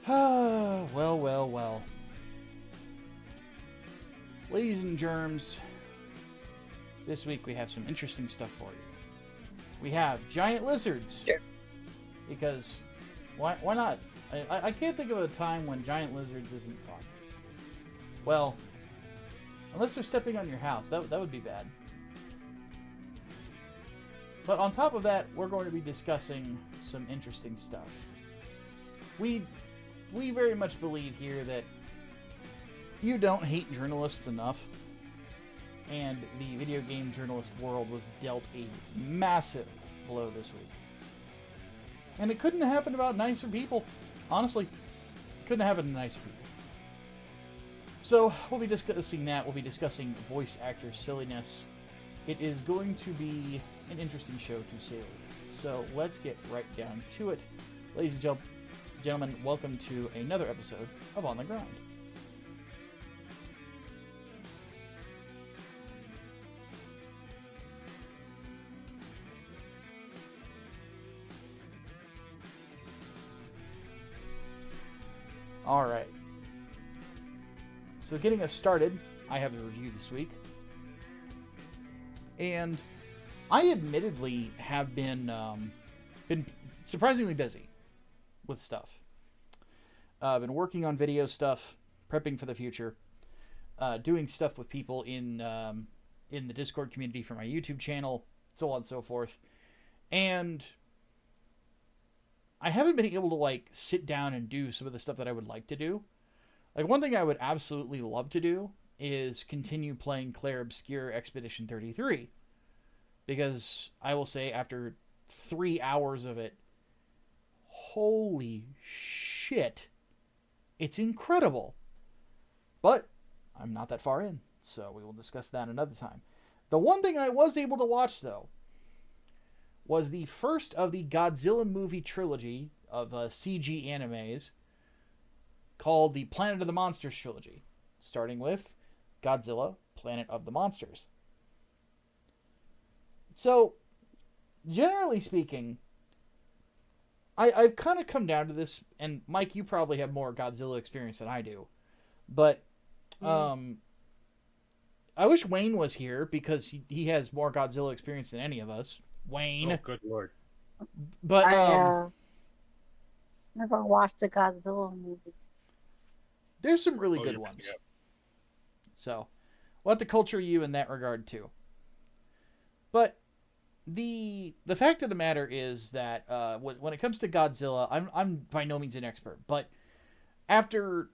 Well. Ladies and germs, this week we have some interesting stuff for you. We have giant lizards. Sure. Because, why not? I can't think of a time when giant lizards isn't fun. Well, unless they're stepping on your house, that would be bad. But on top of that, we're going to be discussing some interesting stuff. We very much believe here that you don't hate journalists enough, and the video game journalist world was dealt a massive blow this week. And it couldn't have happened about nicer people. Honestly, couldn't have happened to nicer people. So, we'll be discussing that. We'll be discussing voice actor silliness. It is going to be an interesting show, to say the least. So, let's get right down to it. Ladies and gentlemen, welcome to another episode of On the Grind. Alright. So getting us started, I have the review this week. And I admittedly have been surprisingly busy with stuff. I've been working on video stuff, prepping for the future, doing stuff with people in the Discord community for my YouTube channel, so on and so forth. And I haven't been able to sit down and do some of the stuff that I would like to do. Like, one thing I would absolutely love to do is continue playing Claire Obscure Expedition 33. Because I will say, after 3 hours of it, holy shit, it's incredible. But I'm not that far in, so we will discuss that another time. The one thing I was able to watch, though, was the first of the Godzilla movie trilogy of CG animes called the Planet of the Monsters trilogy, starting with Godzilla, Planet of the Monsters. So, generally speaking, I've kind of come down to this, and Mike, you probably have more Godzilla experience than I do, but I wish Wayne was here because he has more Godzilla experience than any of us. Wayne. Oh, good lord. But I never watched a Godzilla movie. There's some really good ones. So, we'll have to culture you in that regard too. But the fact of the matter is that when it comes to Godzilla, I'm by no means an expert, but after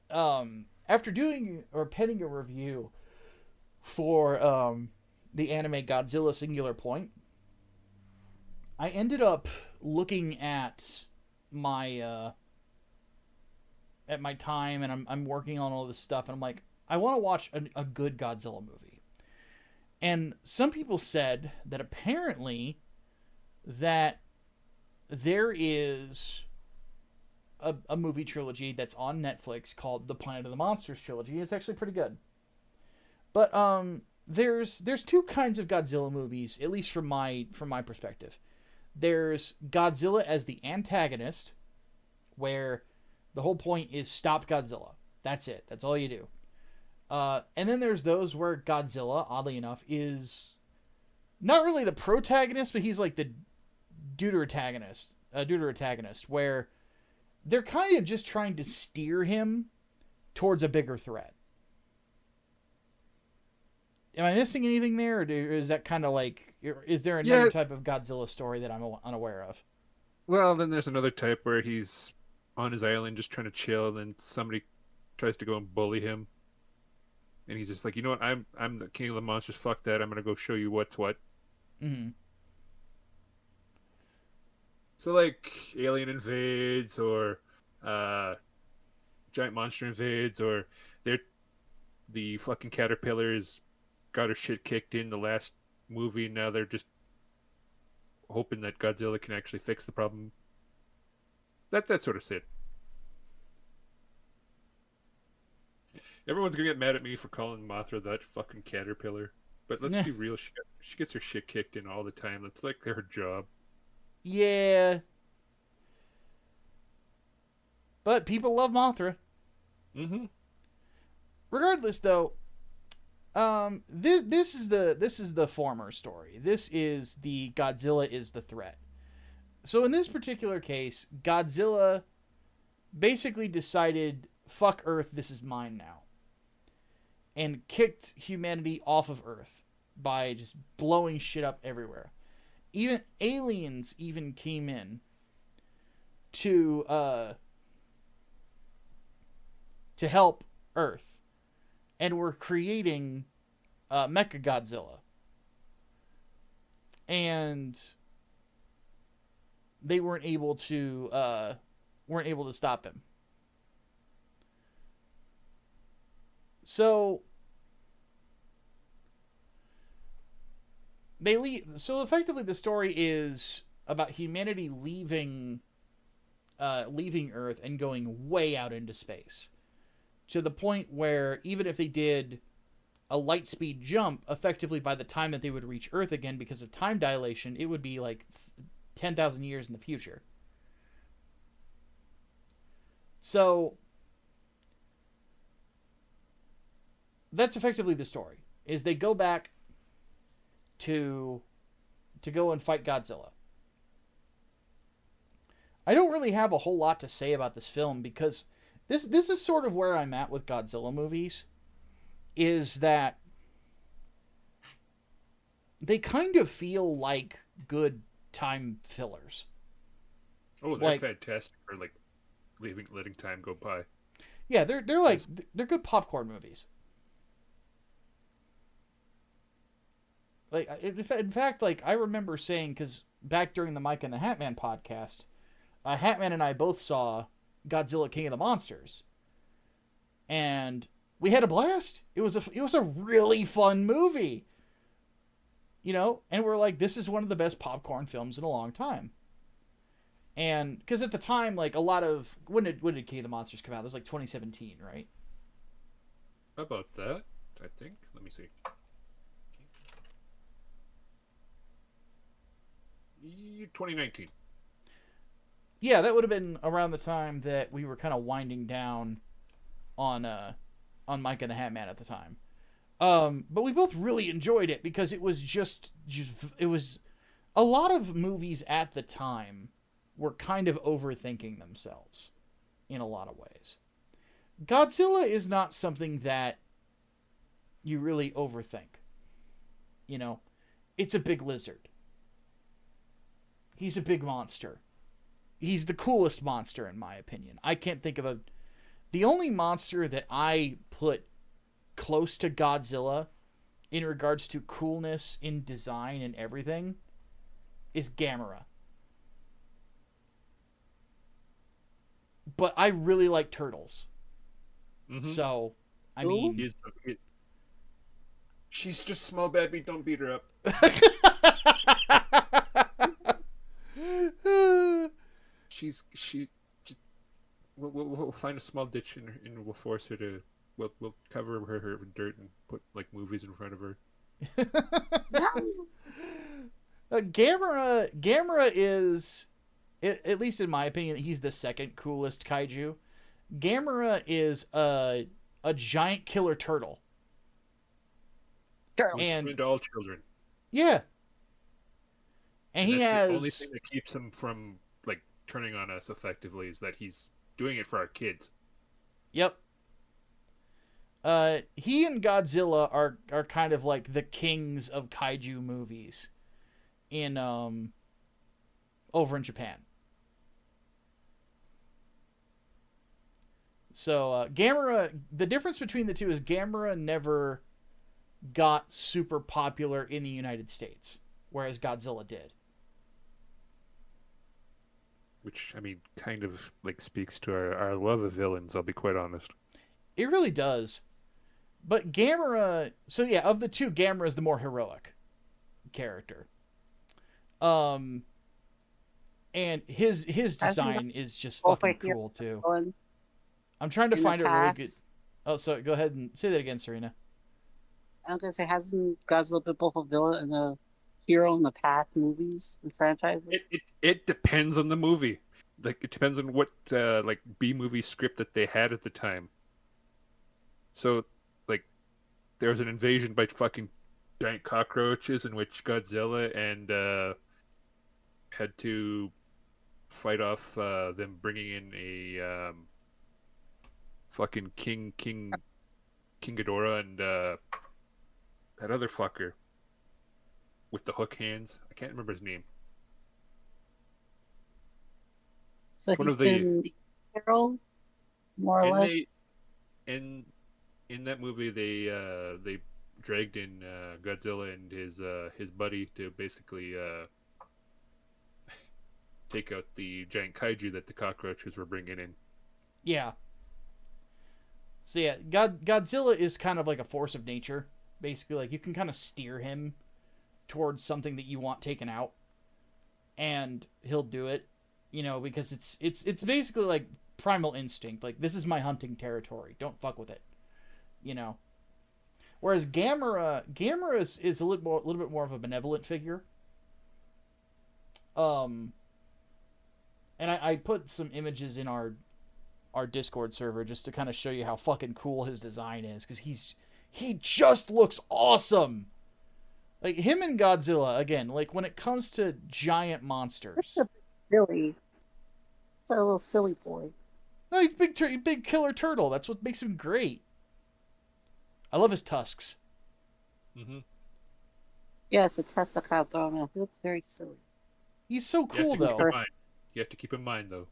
doing or penning a review for the anime Godzilla Singular Point, I ended up looking at my time, and I'm working on all this stuff, and I'm like, I want to watch a good Godzilla movie. And some people said that apparently that there is a movie trilogy that's on Netflix called the Planet of the Monsters trilogy. It's actually pretty good. But there's two kinds of Godzilla movies, at least from my perspective. There's Godzilla as the antagonist, where the whole point is stop Godzilla. That's it. That's all you do. And then there's those where Godzilla, oddly enough, is not really the protagonist, but he's like the deuteragonist, where they're kind of just trying to steer him towards a bigger threat. Am I missing anything there, or is that kind of is there another type of Godzilla story that I'm unaware of? Well, then there's another type where he's on his island just trying to chill, and then somebody tries to go and bully him. And he's just like, you know what, I'm the king of the monsters, fuck that, I'm going to go show you what's what. Mm-hmm. So, Alien invades, or Giant Monster invades, or the fucking caterpillars got her shit kicked in the last movie, and now they're just hoping that Godzilla can actually fix the problem. That sort of shit. Everyone's gonna get mad at me for calling Mothra that fucking caterpillar. But let's be real, she gets her shit kicked in all the time. That's like her job. Yeah. But people love Mothra. Mm-hmm. Regardless, though, this is the former story. This is the Godzilla is the threat. So in this particular case, Godzilla basically decided, fuck Earth, this is mine now. And kicked humanity off of Earth by just blowing shit up everywhere. Even aliens even came in to help Earth. And were creating Mecha Godzilla. And they weren't able to stop him. So they leave. So effectively, the story is about humanity leaving Earth and going way out into space, to the point where even if they did a light speed jump, effectively by the time that they would reach Earth again, because of time dilation, it would be like 10,000 years in the future. So that's effectively the story. Is they go back to go and fight Godzilla. I don't really have a whole lot to say about this film, because this is sort of where I'm at with Godzilla movies, is that they kind of feel like good time fillers. Oh, they're fantastic for like letting time go by. Yeah, they're like they're good popcorn movies. Like in fact, like I remember saying, because back during the Micah and the Hatman podcast, Hatman and I both saw Godzilla King of the Monsters, and we had a blast. It was a really fun movie, you know. And we're like, this is one of the best popcorn films in a long time. And because at the time, like a lot of when did King of the Monsters come out? It was like 2017, right? About that, I think. Let me see. 2019. Yeah, that would have been around the time that we were kind of winding down on Micah and the Hatman at the time. But we both really enjoyed it, because it was just it was a lot of movies at the time were kind of overthinking themselves in a lot of ways. Godzilla is not something that you really overthink. You know, it's a big lizard. He's a big monster. He's the coolest monster, in my opinion. I can't think of the only monster that I put close to Godzilla in regards to coolness in design and everything is Gamera. But I really like turtles. Mm-hmm. So, I mean... She's just small, baby. Don't beat her up. We'll find a small ditch and we'll force her to... We'll cover her in dirt and put, like, movies in front of her. Gamera is... At least in my opinion, he's the second coolest kaiju. Gamera is a giant killer turtle. And to all children. Yeah. And he has... The only thing that keeps him from, like, turning on us effectively is that he's doing it for our kids. Yep. He and Godzilla are kind of like the kings of kaiju movies in over in Japan. So Gamera, the difference between the two is Gamera never got super popular in the United States, whereas Godzilla did. Which, I mean, kind of like speaks to our love of villains, I'll be quite honest. It really does. But Gamera, so yeah, of the two, Gamera is the more heroic character. And his design is just fucking cool too. I'm trying to find a really good... Oh, so go ahead and say that again, Serena. I was going to say, hasn't Godzilla been both a villain and a hero in the past movies and franchises? It depends on the movie. like it depends on what like B movie script that they had at the time. So like there was an invasion by fucking giant cockroaches in which Godzilla and had to fight off them bringing in a fucking King Ghidorah and that other fucker with the hook hands. I can't remember his name. So It's one he's of the been feral, more or in less. in that movie they dragged in Godzilla and his buddy to basically take out the giant kaiju that the cockroaches were bringing in. Yeah. So yeah, Godzilla is kind of like a force of nature. Basically, like you can kind of steer him towards something that you want taken out, and he'll do it. You know, because it's basically like primal instinct. Like, this is my hunting territory. Don't fuck with it. You know. Whereas Gamera is a little bit more of a benevolent figure. And I put some images in our Discord server just to kind of show you how fucking cool his design is, because he just looks awesome. Like, him and Godzilla, again, like when it comes to giant monsters. Silly. It's a little silly boy. No, he's big killer turtle. That's what makes him great. I love his tusks. Mm-hmm. Yes, it's Testicle throwing him. He looks very silly. He's so cool, though. You have to keep in mind, though,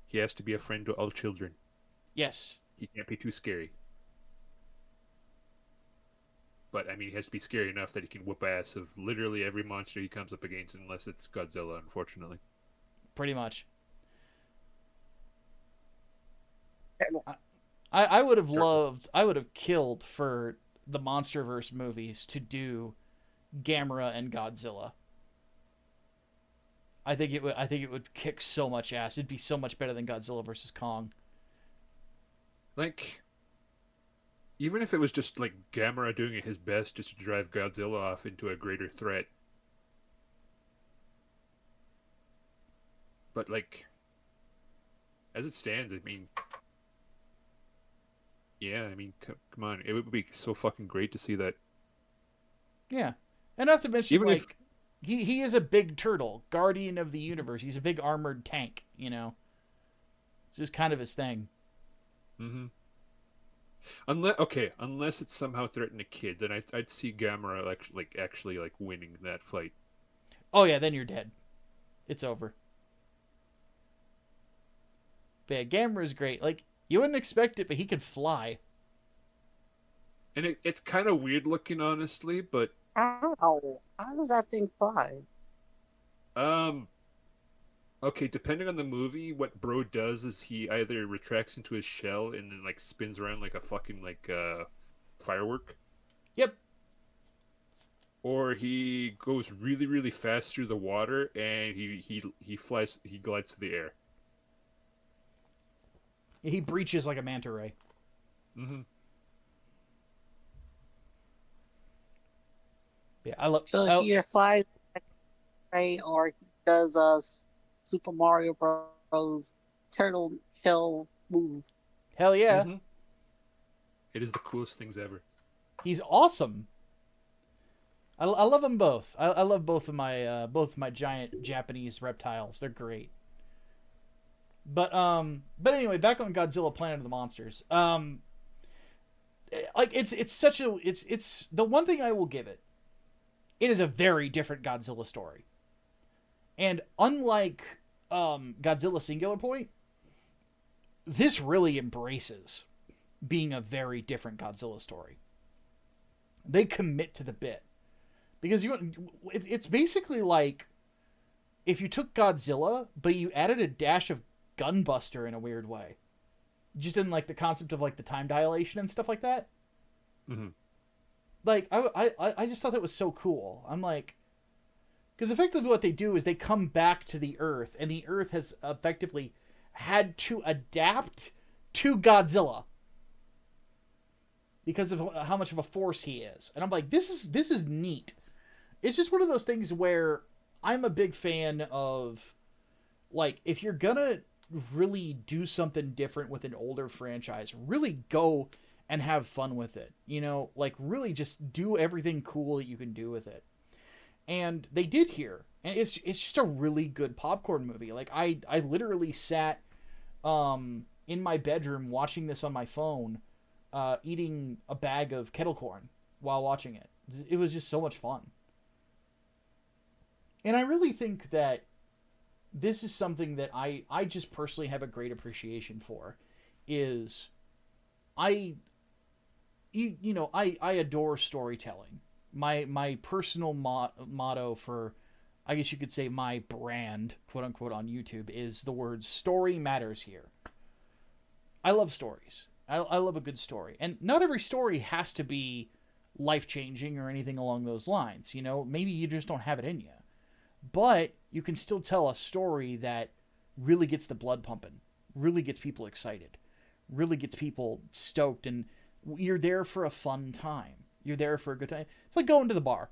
he has to be a friend to all children. Yes. He can't be too scary. But, I mean, he has to be scary enough that he can whoop ass of literally every monster he comes up against, unless it's Godzilla, unfortunately. Pretty much. I would have killed for the MonsterVerse movies to do Gamera and Godzilla. I think it would kick so much ass. It'd be so much better than Godzilla versus Kong. Like, even if it was just like Gamera doing his best just to drive Godzilla off into a greater threat. But like, as it stands, I mean, yeah, I mean, come on, it would be so fucking great to see that. Yeah, and not to mention, Even like, he is a big turtle, guardian of the universe. He's a big armored tank, you know. It's just kind of his thing. Mm-hmm. Unless it's somehow threatening a kid, then I'd see Gamera actually winning that fight. Oh yeah, then you're dead. It's over. But yeah, Gamera's great. Like, you wouldn't expect it, but he could fly. And it's kind of weird looking, honestly, but How does that thing fly? Okay, depending on the movie, what Bro does is he either retracts into his shell and then like spins around like a fucking firework. Yep. Or he goes really, really fast through the water and he glides through the air. He breaches like a manta ray. Mm-hmm. Yeah, I love. So he either flies right, or he does Super Mario Bros. Turtle shell move. Hell yeah. Mm-hmm. It is the coolest things ever. He's awesome. I love them both. I love both of my giant Japanese reptiles. They're great. But anyway, back on Godzilla Planet of the Monsters. Like it's the one thing I will give it. It is a very different Godzilla story. And unlike Godzilla Singular Point, this really embraces being a very different Godzilla story. They commit to the bit. Because it's basically like if you took Godzilla, but you added a dash of Gunbuster in a weird way. Just in like the concept of like the time dilation and stuff like that. Mm-hmm. Like, I just thought that was so cool. I'm like... Because effectively what they do is they come back to the Earth, and the Earth has effectively had to adapt to Godzilla. Because of how much of a force he is. And I'm like, this is neat. It's just one of those things where I'm a big fan of... Like, if you're gonna really do something different with an older franchise. Really go and have fun with it. You know, like really just do everything cool that you can do with it. And they did here. And it's just a really good popcorn movie. Like I literally sat in my bedroom watching this on my phone, eating a bag of kettle corn while watching it. It was just so much fun. And I really think that this is something that I just personally have a great appreciation for. Is I adore storytelling. My personal motto for, I guess you could say my brand, quote unquote, on YouTube is the words "story matters" here. I love stories. I love a good story. And not every story has to be life-changing or anything along those lines. You know, maybe you just don't have it in you. But you can still tell a story that really gets the blood pumping, really gets people excited, really gets people stoked, and you're there for a fun time. You're there for a good time. It's like going to the bar.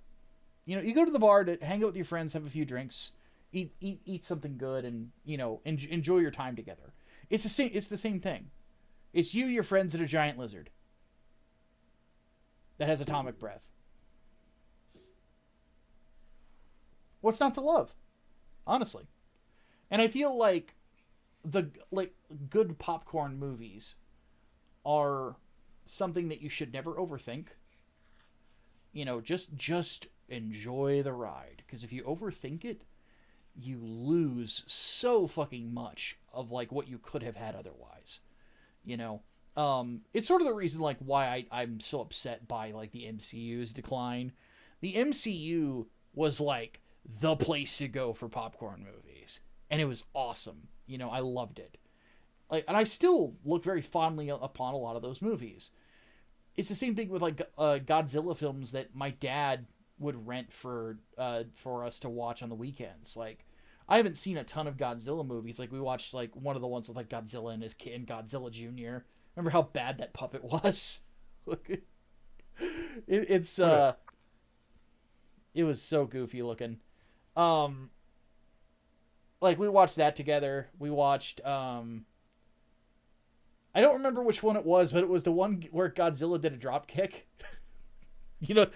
You know, you go to the bar to hang out with your friends, have a few drinks, eat something good, and, you know, enjoy your time together. It's the same thing. It's you, your friends, and a giant lizard that has atomic breath. What's not to love? Honestly. And I feel like good popcorn movies are something that you should never overthink. You know, just enjoy the ride. Because if you overthink it, you lose so fucking much of like what you could have had otherwise. You know, it's sort of the reason like why I'm so upset by like the MCU's decline. The MCU was like the place to go for popcorn movies, and it was awesome. You know, I loved it. Like, and I still look very fondly upon a lot of those movies. It's the same thing with like Godzilla films that my dad would rent for us to watch on the weekends. Like, I haven't seen a ton of Godzilla movies. Like, we watched like one of the ones with like Godzilla and his kid and Godzilla Jr. Remember how bad that puppet was? It was so goofy looking. Like, we watched that together. We watched I don't remember which one it was, but it was the one where Godzilla did a drop kick. You know,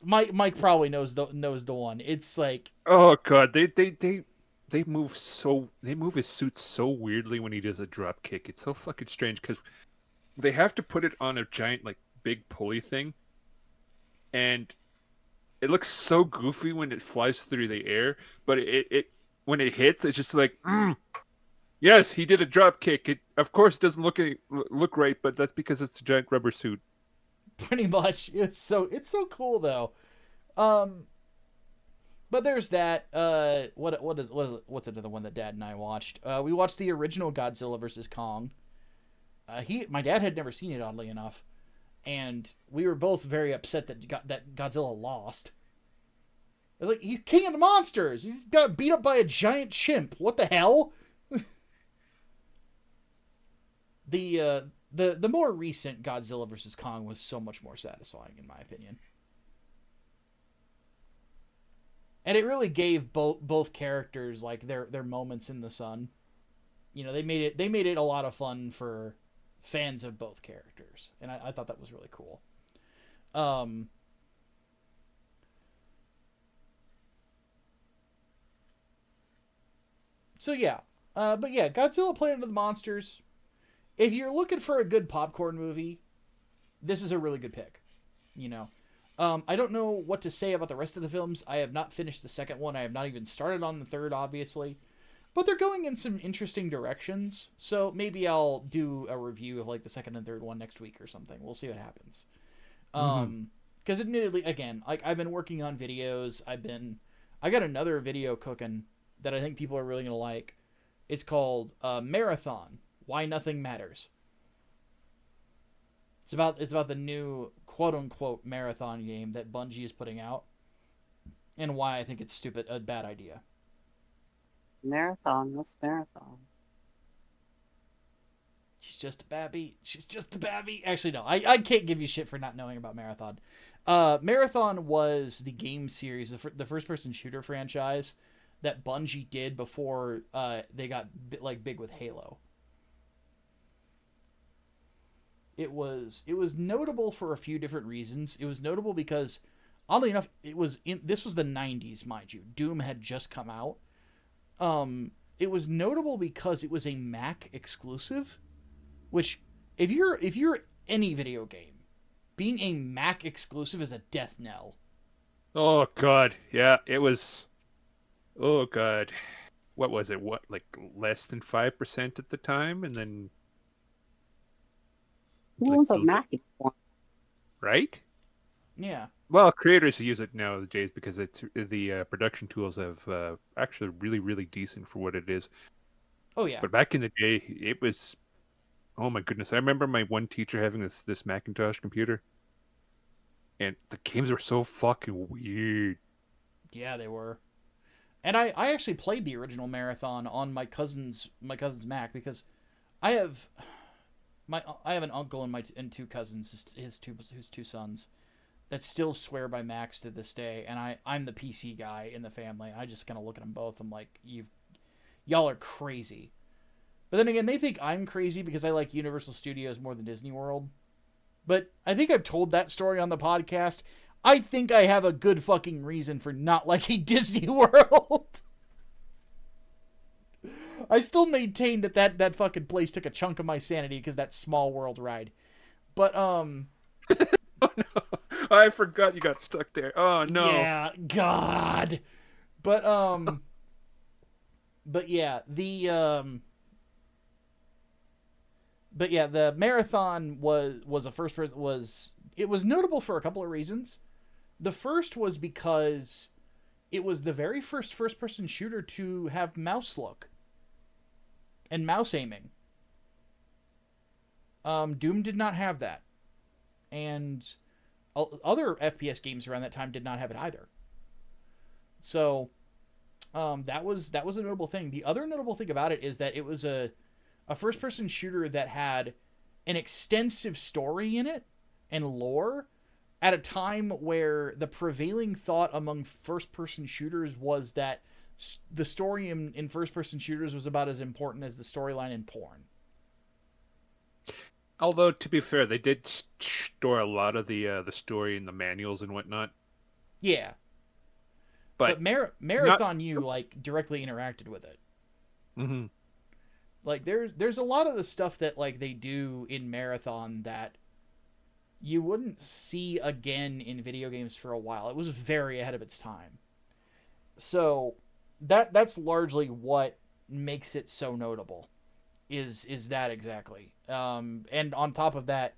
Mike probably knows the one. It's like, oh god, they move his suit so weirdly when he does a drop kick. It's so fucking strange because they have to put it on a giant like big pulley thing, and it looks so goofy when it flies through the air. But it when it hits, it's just like, yes, he did a drop kick. It of course doesn't look right, but that's because it's a giant rubber suit. Pretty much. It's so cool though. But there's that. What's another one that Dad and I watched? We watched the original Godzilla vs. Kong. My dad had never seen it, oddly enough, and we were both very upset that Godzilla lost. Like, he's king of the monsters. He's got beat up by a giant chimp. What the hell? The more recent Godzilla vs. Kong was so much more satisfying, in my opinion. And it really gave both characters like their moments in the sun. You know, they made it a lot of fun for fans of both characters, and I thought that was really cool. So yeah, but yeah, Godzilla Planet of the Monsters. If you're looking for a good popcorn movie, this is a really good pick. You know, I don't know what to say about the rest of the films. I have not finished the second one. I have not even started on the third, obviously. But they're going in some interesting directions. So maybe I'll do a review of like the second and third one next week or something. We'll see what happens. Because admittedly, again, like I've been working on videos. I got another video cooking that I think people are really going to like. It's called Marathon: Why Nothing Matters. It's about the new quote unquote marathon game that Bungie is putting out, and why I think it's a bad idea. Marathon? What's marathon? She's just a babby. Actually, no. I can't give you shit for not knowing about Marathon. Marathon was the game series, the first-person shooter franchise that Bungie did before they got big with Halo. It was notable for a few different reasons. It was notable because, oddly enough, this was the 90s, mind you. Doom had just come out. It was notable because it was a Mac exclusive, which if you're any video game, being a Mac exclusive is a death knell. Oh god, yeah, it was. Oh god, what was it? What, like less than 5% at the time, and then Who wants a Mac anymore? right? Yeah. Well, creators use it nowadays because it's the production tools have actually really decent for what it is. Oh yeah. But back in the day, it was. Oh my goodness! I remember my one teacher having this Macintosh computer, and the games were so fucking weird. Yeah, they were. And I actually played the original Marathon on my cousin's Mac because I have an uncle and two cousins, his two sons, that still swear by Macs to this day, and I'm the PC guy in the family. I just kind of look at them both. I'm like, y'all are crazy. But then again, they think I'm crazy because I like Universal Studios more than Disney World. But I think I've told that story on the podcast. I think I have a good fucking reason for not liking Disney World. I still maintain that fucking place took a chunk of my sanity because that Small World ride. But, Oh no. I forgot you got stuck there. Oh no. Yeah, God. But yeah, the Marathon was a first person it was notable for a couple of reasons. The first was because it was the very first person shooter to have mouse look and mouse aiming. Doom did not have that. And other FPS games around that time did not have it either. So, that was a notable thing. The other notable thing about it is that it was a first-person shooter that had an extensive story in it and lore at a time where the prevailing thought among first-person shooters was that the story in first-person shooters was about as important as the storyline in porn. Although, to be fair, they did store a lot of the story in the manuals and whatnot. Yeah. But Marathon, you directly interacted with it. Mm-hmm. Like there's a lot of the stuff that like they do in Marathon that you wouldn't see again in video games for a while. It was very ahead of its time. So that's largely what makes it so notable. Is that exactly? And on top of that,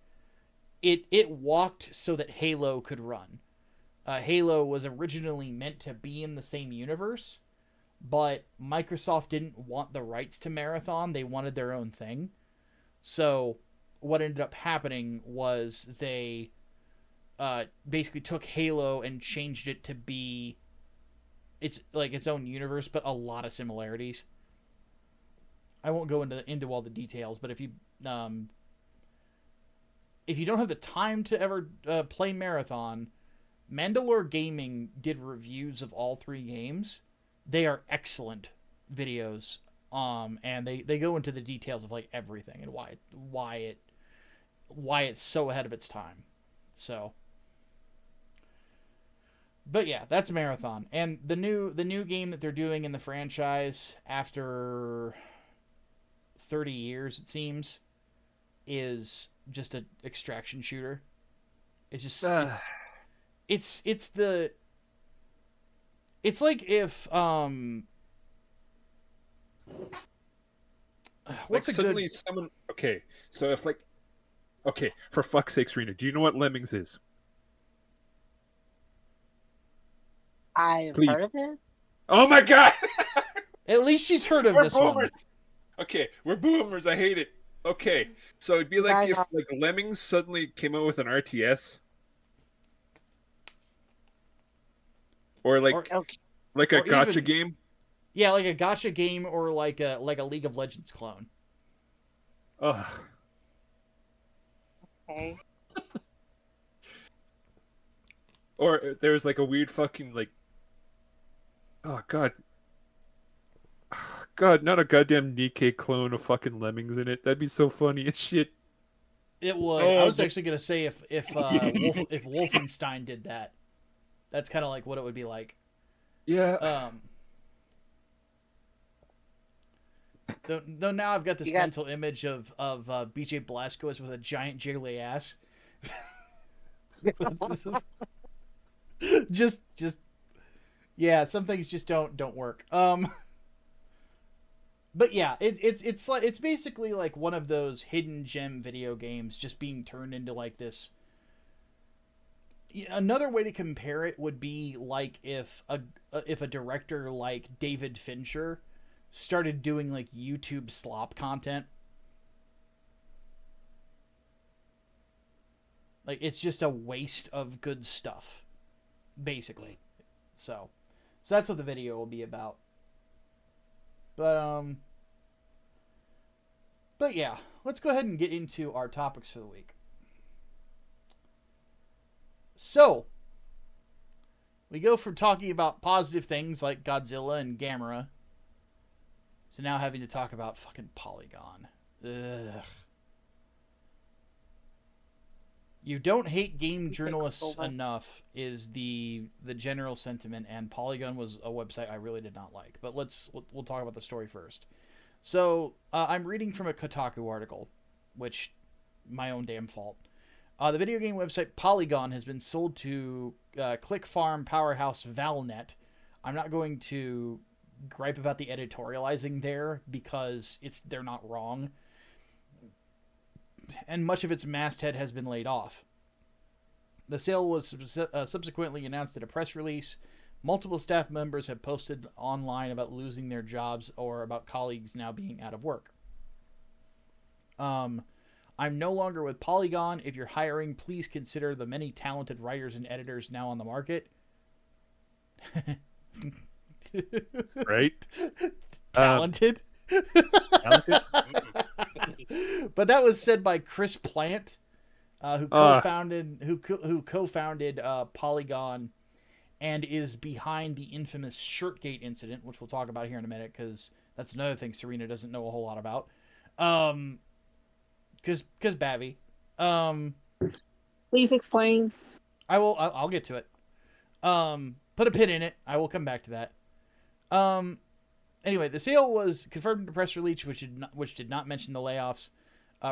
it walked so that Halo could run. Halo was originally meant to be in the same universe, but Microsoft didn't want the rights to Marathon. They wanted their own thing. So what ended up happening was they basically took Halo and changed it to be its own universe, but a lot of similarities. I won't go into all the details, but if you don't have the time to ever play Marathon, Mandalore Gaming did reviews of all three games. They are excellent videos, and they go into the details of like everything and why it's so ahead of its time. So, but yeah, that's Marathon, and the new game that they're doing in the franchise after 30 years, it seems, is just an extraction shooter. It's just it's like if what's like suddenly someone so if for fuck's sake, Serena, do you know what Lemmings is? I've heard of it. Oh my god. At least she's heard of We're this boomers. one. Okay, we're boomers. I hate it. Okay, so it'd be like if like Lemmings suddenly came out with an RTS, or like a gacha game. Yeah, like a gacha game, or like a League of Legends clone. Ugh. Okay. Or there's like a weird fucking like. Oh god, God, not a goddamn Nikkei clone of fucking lemmings in it. That'd be so funny as shit. It would. I Oh, was actually gonna say if Wolfenstein did that, that's kind of like what it would be like. yeah. Though now I've got this mental image of BJ Blazkowicz with a giant jiggly ass. just yeah, some things just don't work. But yeah, it's like it's basically like one of those hidden gem video games just being turned into like this. Another way to compare it would be like if a director like David Fincher started doing like YouTube slop content. Like it's just a waste of good stuff, basically. So that's what the video will be about. But yeah, let's go ahead and get into our topics for the week. So, we go from talking about positive things like Godzilla and Gamera to now having to talk about fucking Polygon. Ugh. You don't hate game journalists enough is the general sentiment, and Polygon was a website I really did not like. But we'll talk about the story first. So I'm reading from a Kotaku article, which my own damn fault. The video game website Polygon has been sold to click farm powerhouse Valnet. I'm not going to gripe about the editorializing there because they're not wrong. And much of its masthead has been laid off. The sale was subsequently announced in a press release. Multiple staff members have posted online about losing their jobs or about colleagues now being out of work. I'm no longer with Polygon. If you're hiring, please consider the many talented writers and editors now on the market. Right? Talented? Talented? But that was said by Chris Plant, who co-founded Polygon and is behind the infamous Shirtgate incident, which we'll talk about here in a minute because that's another thing Serena doesn't know a whole lot about. Because Babby. Please explain. I'll get to it. Put a pin in it. I will come back to that. Anyway, the sale was confirmed in a press release, which did not mention the layoffs.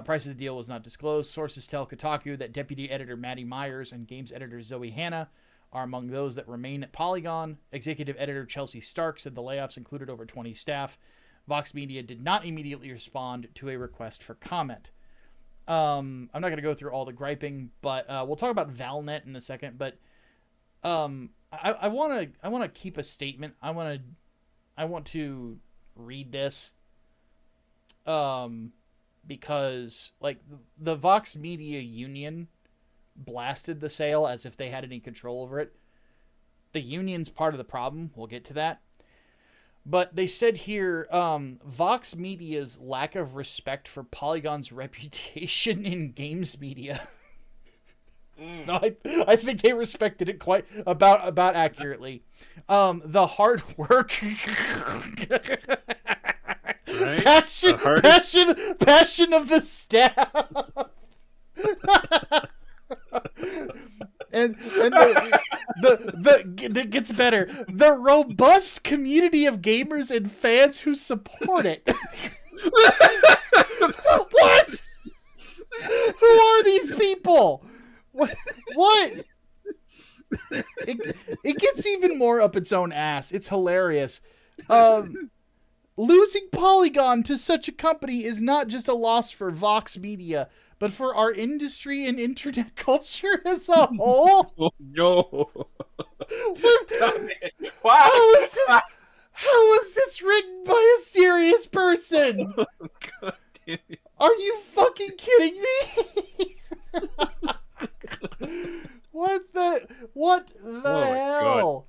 Price of the deal was not disclosed. Sources tell Kotaku that deputy editor Maddie Myers and games editor Zoe Hanna are among those that remain at Polygon. Executive editor Chelsea Stark said the layoffs included over 20 staff. Vox Media did not immediately respond to a request for comment. I'm not going to go through all the griping, but we'll talk about Valnet in a second. But I want to keep a statement. I want to read this because like the Vox Media Union blasted the sale as if they had any control over it. The union's part of the problem. We'll get to that. But they said here, Vox Media's lack of respect for Polygon's reputation in games media. No, I think they respected it quite about accurately. The hard work, Right? passion of the staff, and it gets better. The robust community of gamers and fans who support it. What? Who are these people? What? It gets even more up its own ass. It's hilarious. Losing Polygon to such a company is not just a loss for Vox Media, but for our industry and internet culture as a whole. Oh, no. Wow. How is this written by a serious person? God damn it. Are you fucking kidding me? What the hell?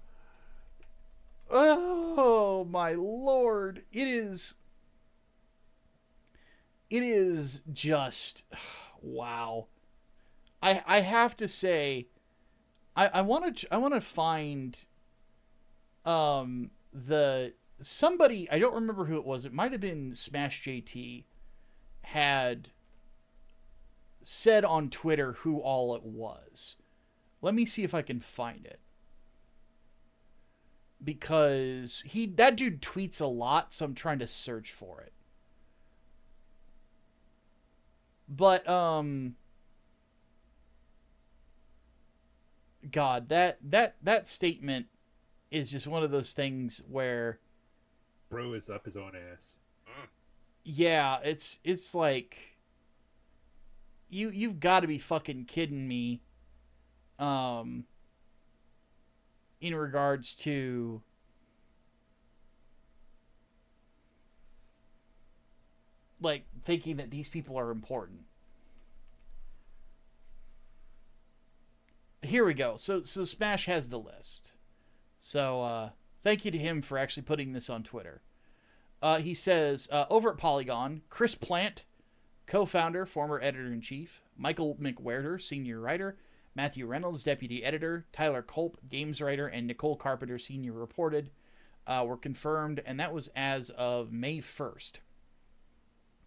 Oh my lord. It is just wow. I have to say I want to find the somebody, I don't remember who it was, it might have been Smash JT, had said on Twitter who all it was. Let me see if I can find it. Because that dude tweets a lot, so I'm trying to search for it. But, God, that statement is just one of those things where... Bro is up his own ass. Yeah, it's like... You've got to be fucking kidding me. In regards to like thinking that these people are important. Here we go. So Smash has the list. So thank you to him for actually putting this on Twitter. He says, over at Polygon, Chris Plant, co-founder, former editor-in-chief, Michael McWherter, senior writer, Matthew Reynolds, deputy editor, Tyler Culp, games writer, and Nicole Carpenter, senior reported, were confirmed, and that was as of May 1st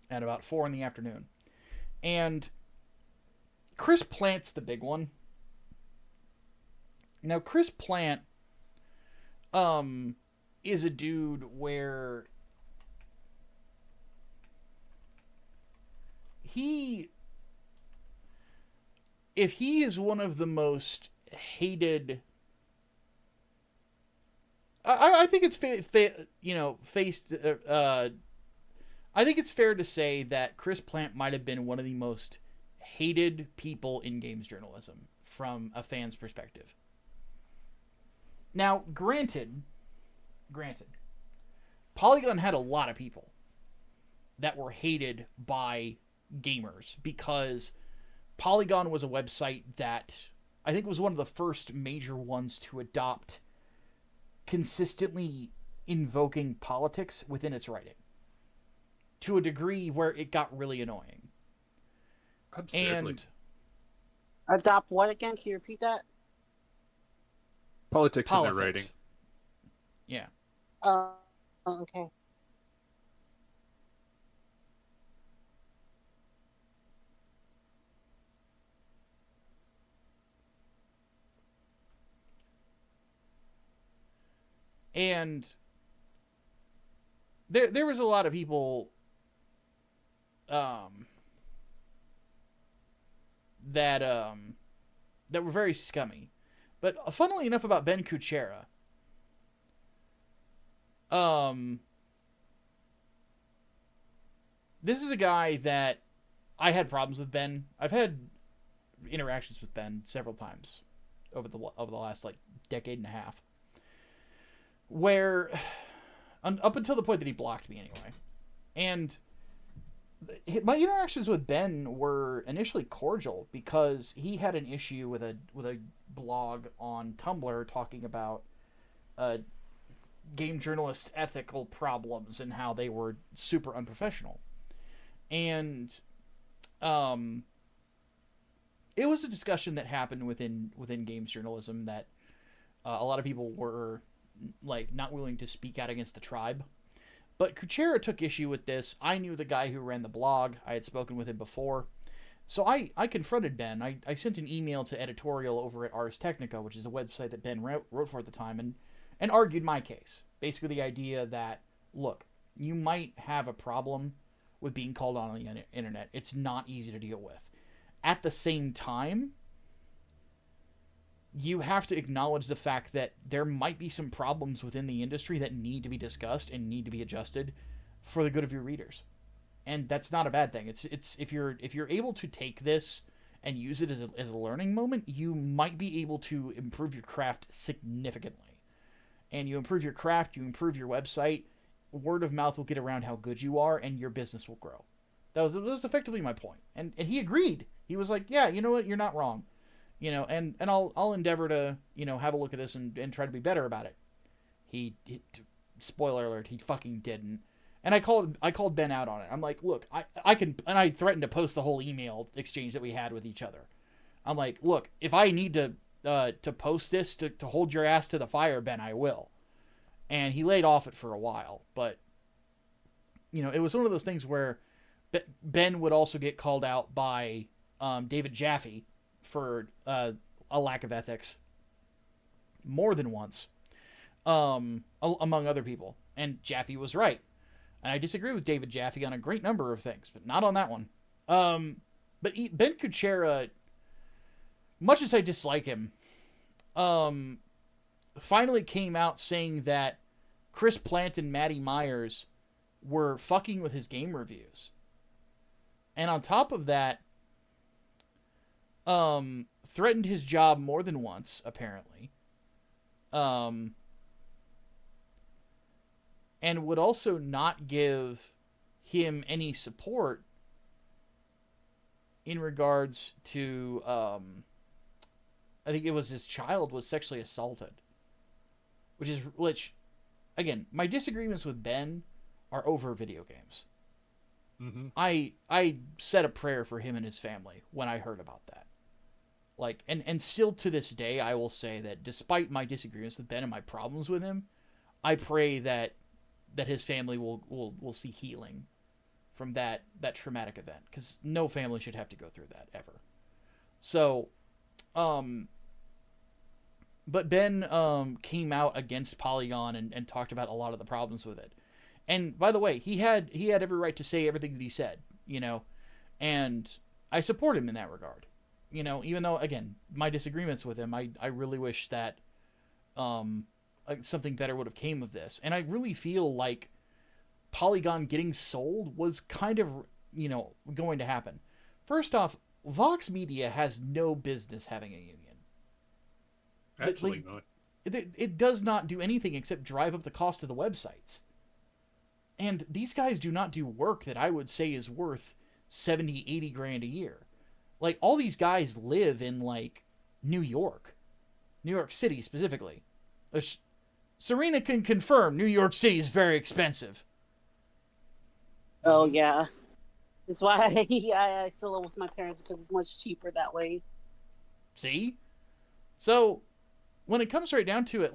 at about 4 in the afternoon. And Chris Plant's the big one. Now, Chris Plant is a dude where if he is one of the most hated, I think it's I think it's fair to say that Chris Plant might have been one of the most hated people in games journalism from a fan's perspective. Now, granted, Polygon had a lot of people that were hated by gamers because Polygon was a website that I think was one of the first major ones to adopt consistently invoking politics within its writing to a degree where it got really annoying. Absurdly. And Adopt what again? Can you repeat that? Politics in their writing. Yeah. Okay. And there was a lot of people that were very scummy. But funnily enough about Ben Kuchera, this is a guy that I had problems with Ben. I've had interactions with Ben several times over the last like decade and a half. Where, up until the point that he blocked me anyway. And my interactions with Ben were initially cordial because he had an issue with a blog on Tumblr talking about game journalist ethical problems and how they were super unprofessional. And it was a discussion that happened within games journalism that a lot of people were like not willing to speak out against the tribe. But Kuchera took issue with this. I knew the guy who ran the blog. I had spoken with him before. So I confronted Ben. I sent an email to editorial over at Ars Technica, which is a website that Ben wrote for at the time, and argued my case. Basically the idea that, look, you might have a problem with being called on the internet. It's not easy to deal with. At the same time, you have to acknowledge the fact that there might be some problems within the industry that need to be discussed and need to be adjusted for the good of your readers. And that's not a bad thing. It's if you're able to take this and use it as a learning moment, you might be able to improve your craft significantly. And you improve your craft, you improve your website, word of mouth will get around how good you are, and your business will grow. That was effectively my point. And he agreed. He was like, yeah, you know what, you're not wrong. You know, and I'll endeavor to, you know, have a look at this and try to be better about it. He spoiler alert, he fucking didn't. And I called Ben out on it. I'm like, look, I can, and I threatened to post the whole email exchange that we had with each other. I'm like, look, if I need to post this to hold your ass to the fire, Ben, I will. and he laid off it for a while. But it was one of those things where Ben would also get called out by David Jaffe for a lack of ethics more than once, among other people. And Jaffe was right. And I disagree with David Jaffe on a great number of things, but not on that one. But Ben Kuchera, much as I dislike him, finally came out saying that Chris Plant and Matty Myers were fucking with his game reviews. And on top of that, threatened his job more than once, apparently. And would also not give him any support in regards to, I think it was his child was sexually assaulted. Which, again, my disagreements with Ben are over video games. Mm-hmm. I said a prayer for him and his family when I heard about that. Like, and still to this day, I will say that despite my disagreements with Ben and my problems with him, I pray that his family will see healing from that traumatic event, because no family should have to go through that ever. So, but Ben came out against Polygon and talked about a lot of the problems with it. And by the way, he had every right to say everything that he said, and I support him in that regard. Even though, again, my disagreements with him, I really wish that something better would have came of this. And I really feel like Polygon getting sold was kind of, going to happen. First off, Vox Media has no business having a union. Absolutely not. It does not do anything except drive up the cost of the websites. And these guys do not do work that I would say is worth 70, 80 grand a year. Like, all these guys live in, like, New York City specifically. Serena can confirm New York City is very expensive. Oh, yeah. That's why I still live with my parents, because it's much cheaper that way. See? So, when it comes right down to it,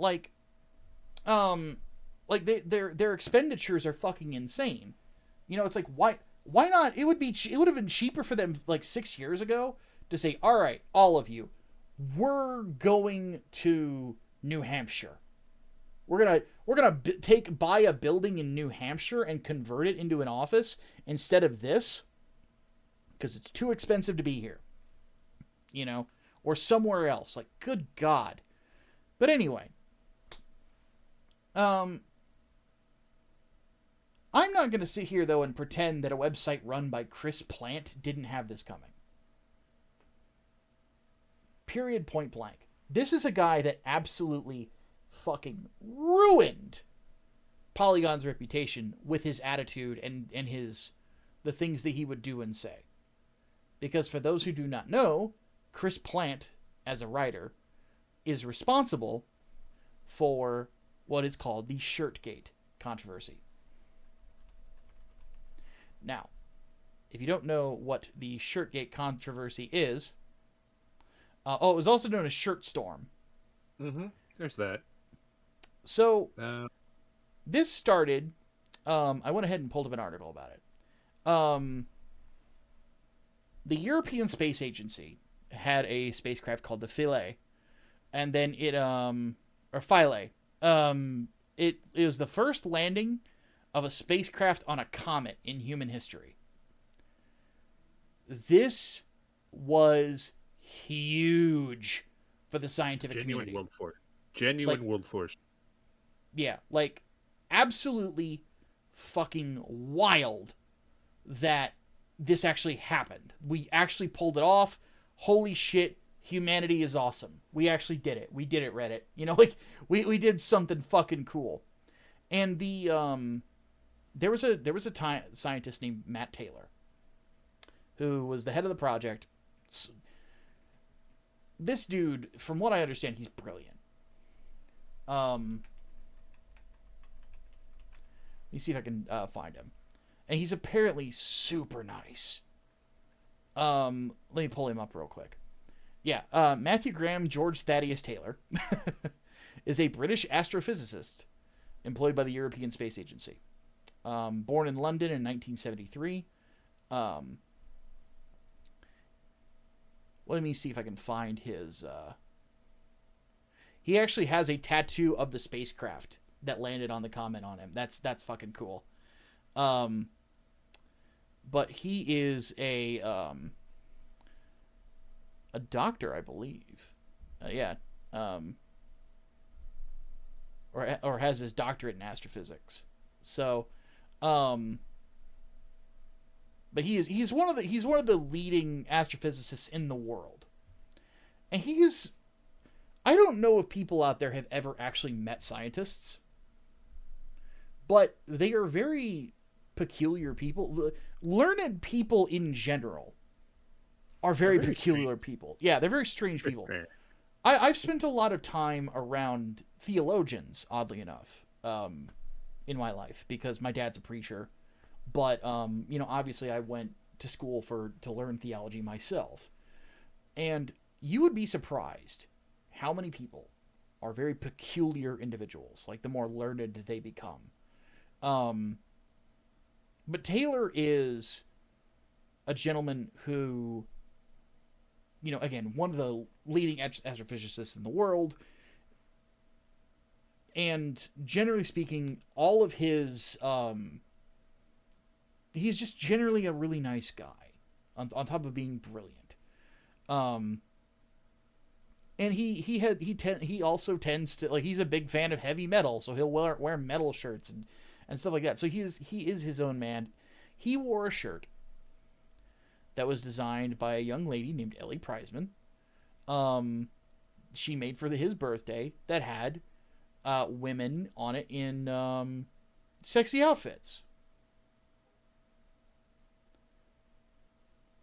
their expenditures are fucking insane. It's like, why not? It would have been cheaper for them like 6 years ago to say, all right, all of you, we're going to New Hampshire. We're gonna buy a building in New Hampshire and convert it into an office instead of this, because it's too expensive to be here. Or somewhere else. Like, good God. But anyway, I'm not going to sit here, though, and pretend that a website run by Chris Plant didn't have this coming. Period, point blank. This is a guy that absolutely fucking ruined Polygon's reputation with his attitude and the things that he would do and say. Because for those who do not know, Chris Plant, as a writer, is responsible for what is called the Shirtgate controversy. Now, if you don't know what the Shirtgate controversy is, it was also known as Shirtstorm. Mm-hmm. There's that. So, this started, I went ahead and pulled up an article about it. The European Space Agency had a spacecraft called the Philae, and then it was the first landing of a spacecraft on a comet in human history. This was huge for the scientific community. Genuine world force. Yeah, like, absolutely fucking wild that this actually happened. We actually pulled it off. Holy shit, humanity is awesome. We actually did it. We did it, Reddit. We did something fucking cool. And there was a scientist named Matt Taylor who was the head of the project. This dude, from what I understand, he's brilliant. Let me see if I can find him. And he's apparently super nice. Let me pull him up real quick. Yeah, Matthew Graham George Thaddeus Taylor is a British astrophysicist employed by the European Space Agency. Born in London in 1973. Let me see if I can find his... He actually has a tattoo of the spacecraft that landed on the comet on him. That's fucking cool. But he is a doctor, I believe. Yeah. Or has his doctorate in astrophysics. So, but he's one of the leading astrophysicists in the world. And I don't know if people out there have ever actually met scientists, but they are very peculiar people. Learned people in general are very peculiar strange. People. Yeah, they're very strange people. I've spent a lot of time around theologians, oddly enough, in my life, because my dad's a preacher. But, obviously I went to school to learn theology myself. And you would be surprised how many people are very peculiar individuals, like the more learned they become. But Taylor is a gentleman who, again, one of the leading astrophysicists in the world. And generally speaking, all of his, he's just generally a really nice guy on top of being brilliant. And he also tends to, like, he's a big fan of heavy metal, so he'll wear metal shirts and stuff like that. So he is his own man. He wore a shirt that was designed by a young lady named Ellie Prizeman. She made for his birthday that had women on it in sexy outfits.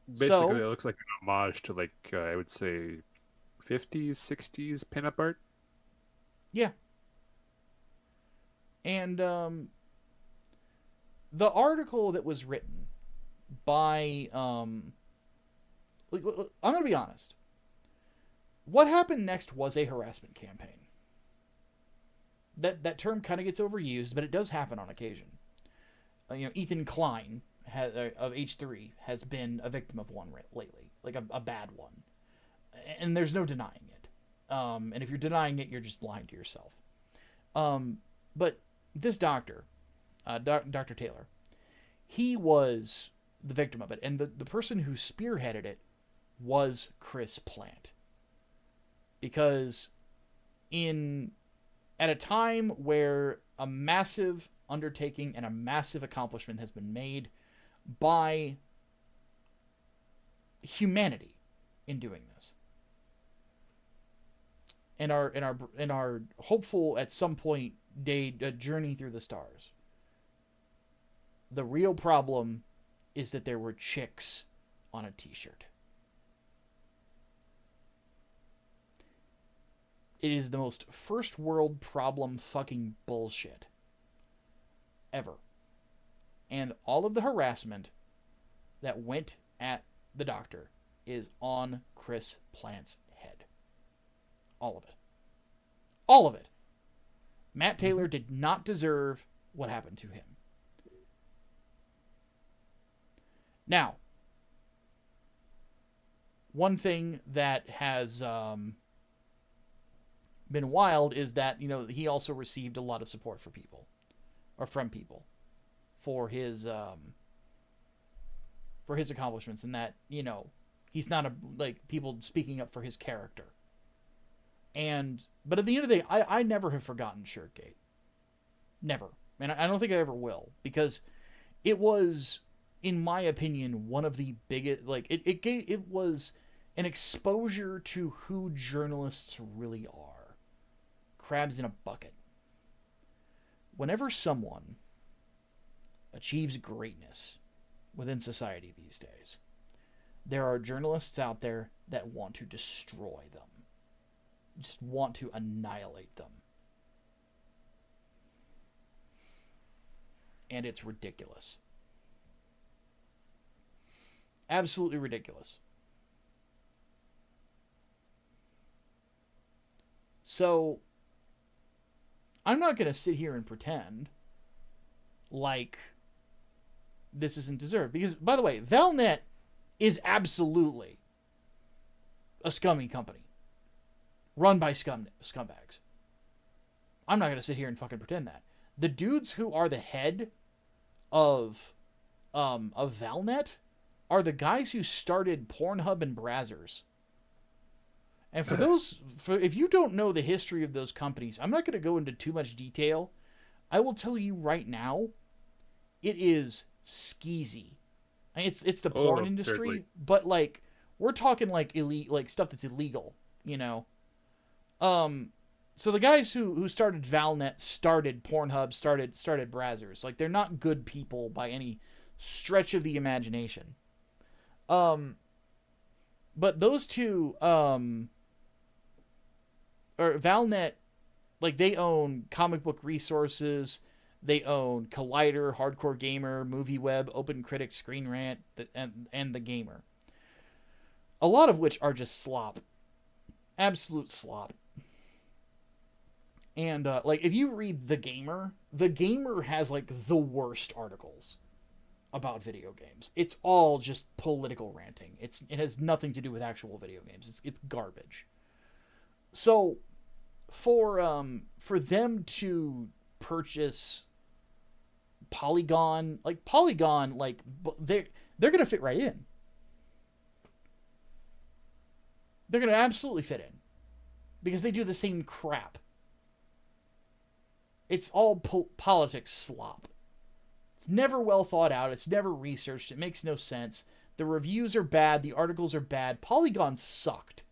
Basically, it looks like an homage to, like, I would say 50s, 60s pinup art. Yeah. And the article that was written by I'm going to be honest. What happened next was a harassment campaign. That term kind of gets overused, but it does happen on occasion. Ethan Klein of H3 has been a victim of one lately, like a bad one. And there's no denying it. And if you're denying it, you're just lying to yourself. But this doctor, Dr. Taylor, he was the victim of it. And the person who spearheaded it was Chris Plant. Because at a time where a massive undertaking and a massive accomplishment has been made by humanity in doing this, and our hopeful at some point day a journey through the stars. The real problem is that there were chicks on a t-shirt. It is the most first world problem fucking bullshit ever. And all of the harassment that went at the doctor is on Chris Plant's head. All of it. All of it. Matt Taylor did not deserve what happened to him. Now, one thing that has been wild is that, he also received a lot of support from people for his accomplishments, and that, he's not people speaking up for his character. But at the end of the day, I never have forgotten Shirtgate. Never. And I don't think I ever will, because it was, in my opinion, one of the biggest, it was an exposure to who journalists really are. Crabs in a bucket. Whenever someone achieves greatness within society these days, there are journalists out there that want to destroy them. Just want to annihilate them. And it's ridiculous. Absolutely ridiculous. So, I'm not going to sit here and pretend like this isn't deserved. Because, by the way, Valnet is absolutely a scummy company. Run by scumbags. I'm not going to sit here and fucking pretend that. The dudes who are the head of Valnet are the guys who started Pornhub and Brazzers. And if you don't know the history of those companies, I'm not going to go into too much detail. I will tell you right now, it is skeezy. I mean, it's the porn industry, certainly. But like we're talking like elite, like stuff that's illegal, you know. So the guys who started Valnet started Pornhub, started Brazzers. Like they're not good people by any stretch of the imagination. But those two, or Valnet, like they own Comic Book Resources, they own Collider, Hardcore Gamer, MovieWeb, Open Critic, Screen Rant, and The Gamer. A lot of which are just slop. Absolute slop. And, like, if you read The Gamer has, like, the worst articles about video games. It's all just political ranting. It has nothing to do with actual video games. It's garbage. So, for them to purchase Polygon, like, they're going to fit right in. They're going to absolutely fit in. Because they do the same crap. It's all politics slop. It's never well thought out. It's never researched. It makes no sense. The reviews are bad. The articles are bad. Polygon sucked.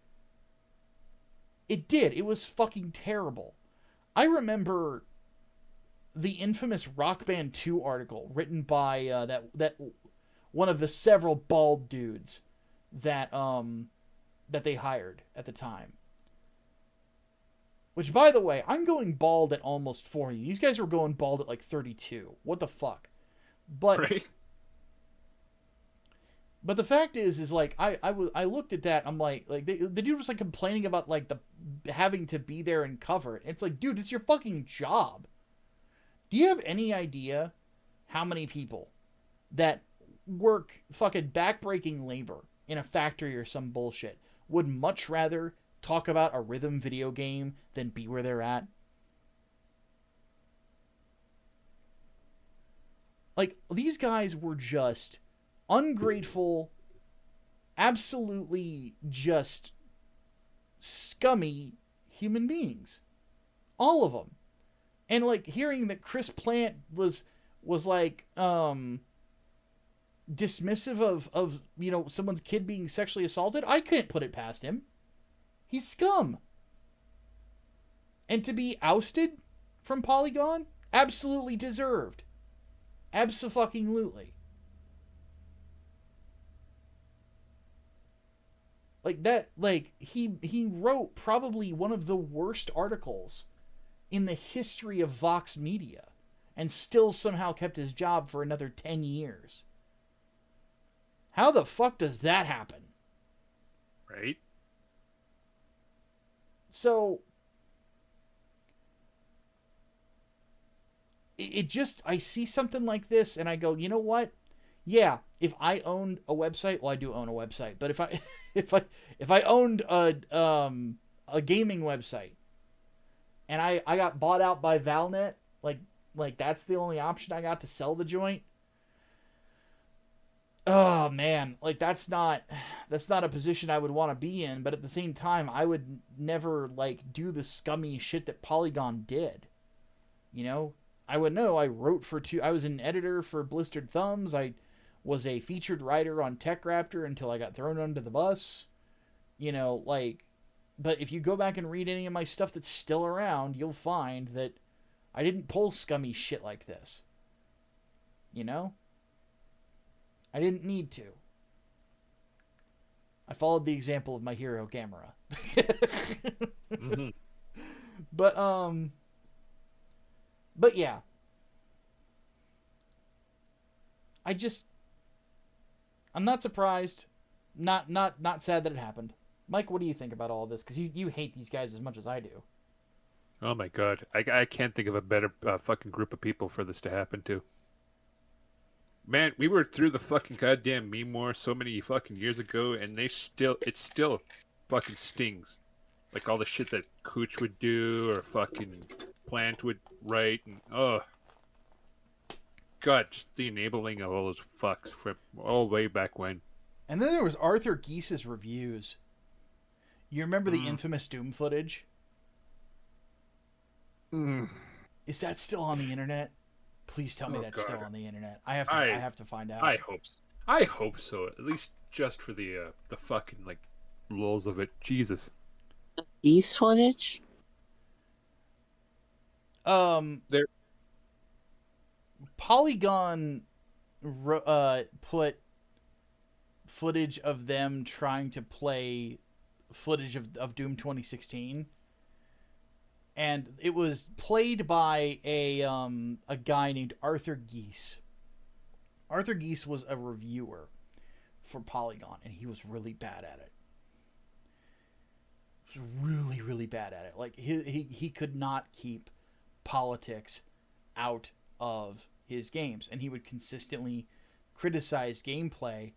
It did. It was fucking terrible. I remember the infamous Rock Band 2 article written by that one of the several bald dudes that they hired at the time. Which, by the way, I'm going bald at almost 40. These guys were going bald at like 32. What the fuck? But right. But the fact is like I looked at that. I'm like the dude was like complaining about like the having to be there and cover it. It's like, dude, it's your fucking job. Do you have any idea how many people that work fucking backbreaking labor in a factory or some bullshit would much rather talk about a rhythm video game than be where they're at? Like, these guys were just ungrateful, absolutely just scummy human beings. All of them. And, like, hearing that Chris Plant was like, dismissive of, you know, someone's kid being sexually assaulted, I can't put it past him. He's scum. And to be ousted from Polygon? Absolutely deserved. Abso-fucking-lutely. Like that, like, he wrote probably one of the worst articles in the history of Vox Media and still somehow kept his job for another 10 years. How the fuck does that happen? Right? So, it just, I see something like this and I go, you know what? Yeah, if I owned a website, well, I do own a website, but if I owned a gaming website and I got bought out by Valnet, like that's the only option I got to sell the joint. Oh man, like that's not a position I would want to be in, but at the same time I would never like do the scummy shit that Polygon did. You know, I would know I was an editor for Blistered Thumbs. I was a featured writer on Tech Raptor until I got thrown under the bus. You know, like, but if you go back and read any of my stuff that's still around, you'll find that I didn't pull scummy shit like this. You know? I didn't need to. I followed the example of my hero, Gamera. Mm-hmm. But yeah. I'm not surprised. Not sad that it happened. Mike, what do you think about all this? Because you hate these guys as much as I do. Oh my god, I can't think of a better fucking group of people for this to happen to. Man, we were through the fucking goddamn meme war so many fucking years ago, and it still fucking stings. Like all the shit that Cooch would do or fucking Plant would write, and oh god, just the enabling of all those fucks from all way back when. And then there was Arthur Geese's reviews. You remember the infamous Doom footage? Is that still on the internet? Please tell me that's still on the internet. I have to find out. I hope so. At least just for the fucking like lulz of it. Jesus. Beast footage? There. Polygon put footage of them trying to play footage of Doom 2016, and it was played by a guy named Arthur Geese. Arthur Geese was a reviewer for Polygon, and he was really bad at it. He was really, really bad at it. Like he could not keep politics out of his games, and he would consistently criticize gameplay,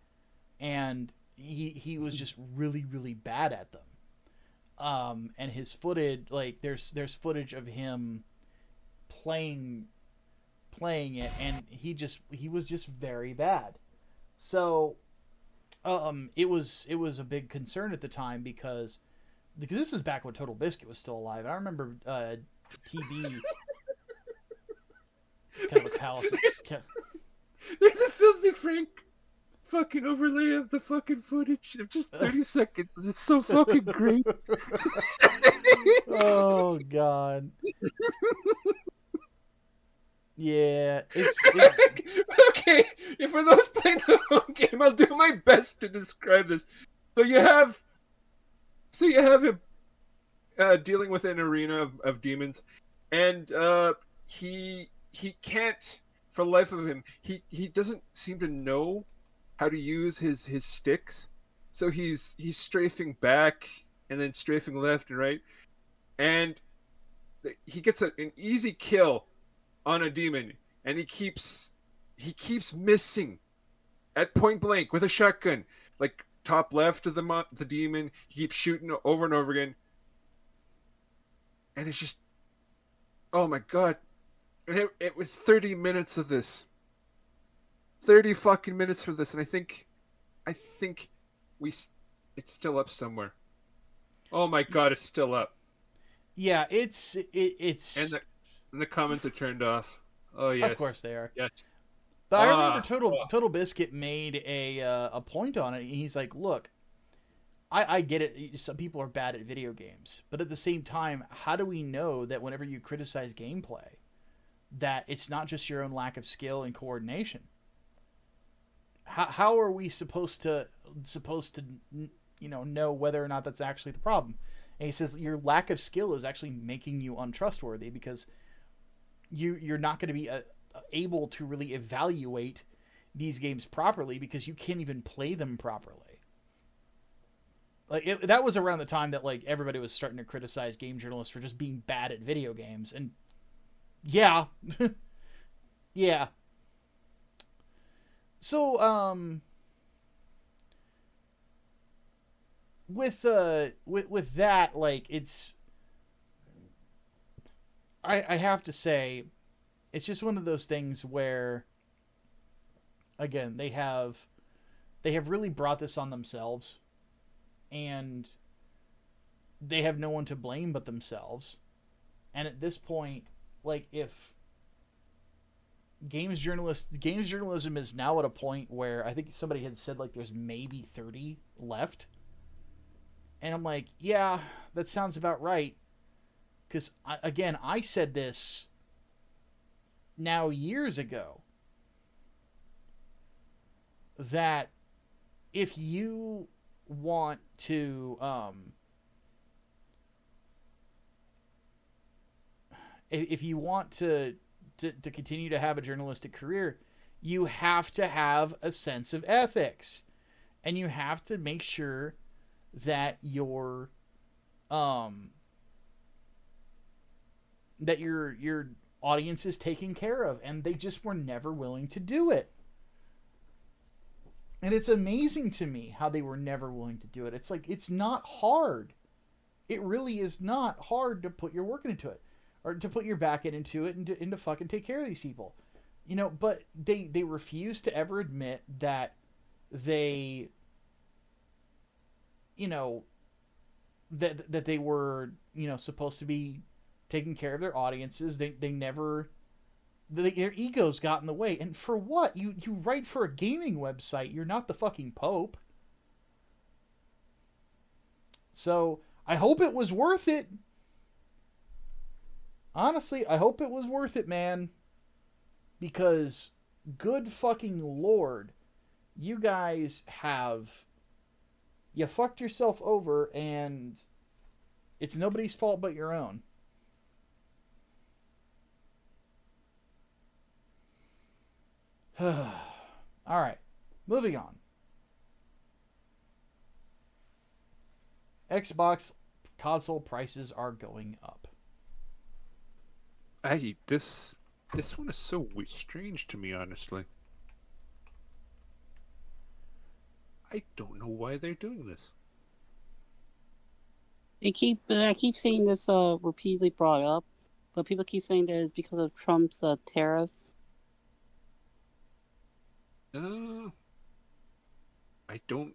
and he was just really, really bad at them. And his footage, like there's footage of him playing it, and he was just very bad. So it was a big concern at the time because this is back when Total Biscuit was still alive. And I remember TB kind of a palace. There's a Filthy Frank fucking overlay of the fucking footage of just 30 seconds. It's so fucking great. Oh god. Yeah, it's okay. If for those playing the home game, I'll do my best to describe this. So you have him dealing with an arena of demons, and he can't, for the life of him, he doesn't seem to know how to use his sticks. So he's strafing back and then strafing left and right, and he gets an easy kill on a demon, and he keeps missing at point blank with a shotgun, like top left of the demon. He keeps shooting over and over again, and it's just, oh my god. And it was 30 minutes of this. 30 fucking minutes for this, and I think it's still up somewhere. Oh my god, it's still up. Yeah, it's and the comments are turned off. Oh yes, of course they are. Yes. But I remember Total Biscuit made a point on it. He's like, look, I get it. Some people are bad at video games, but at the same time, how do we know that whenever you criticize gameplay, that it's not just your own lack of skill and coordination? How are we supposed to know whether or not that's actually the problem? And he says your lack of skill is actually making you untrustworthy because you're not going to be able to really evaluate these games properly because you can't even play them properly. Like that was around the time that like everybody was starting to criticize game journalists for just being bad at video games, and yeah, yeah. So with that, like it's, I have to say, it's just one of those things where, again, they have really brought this on themselves, and they have no one to blame but themselves. And at this point, like if games journalism is now at a point where I think somebody had said like there's maybe 30 left. And I'm like, yeah, that sounds about right. Because, I said this now years ago, that if you want to, if you want to continue to have a journalistic career, you have to have a sense of ethics, and you have to make sure that you're that your audience is taken care of, and they just were never willing to do it. And it's amazing to me how they were never willing to do it. It's like, it's not hard. It really is not hard to put your work into it, or to put your back end into it, and to fucking take care of these people. You know, but they refuse to ever admit that they, you know, that they were, you know, supposed to be taking care of their audiences. They never, their egos got in the way. And for what? You write for a gaming website. You're not the fucking Pope. So I hope it was worth it. Honestly, I hope it was worth it, man. Because, good fucking Lord, you guys have, you fucked yourself over, and it's nobody's fault but your own. Alright, moving on. Xbox console prices are going up. This one is so strange to me, honestly. I don't know why they're doing this. I keep seeing this repeatedly brought up, but people keep saying that it's because of Trump's tariffs. I don't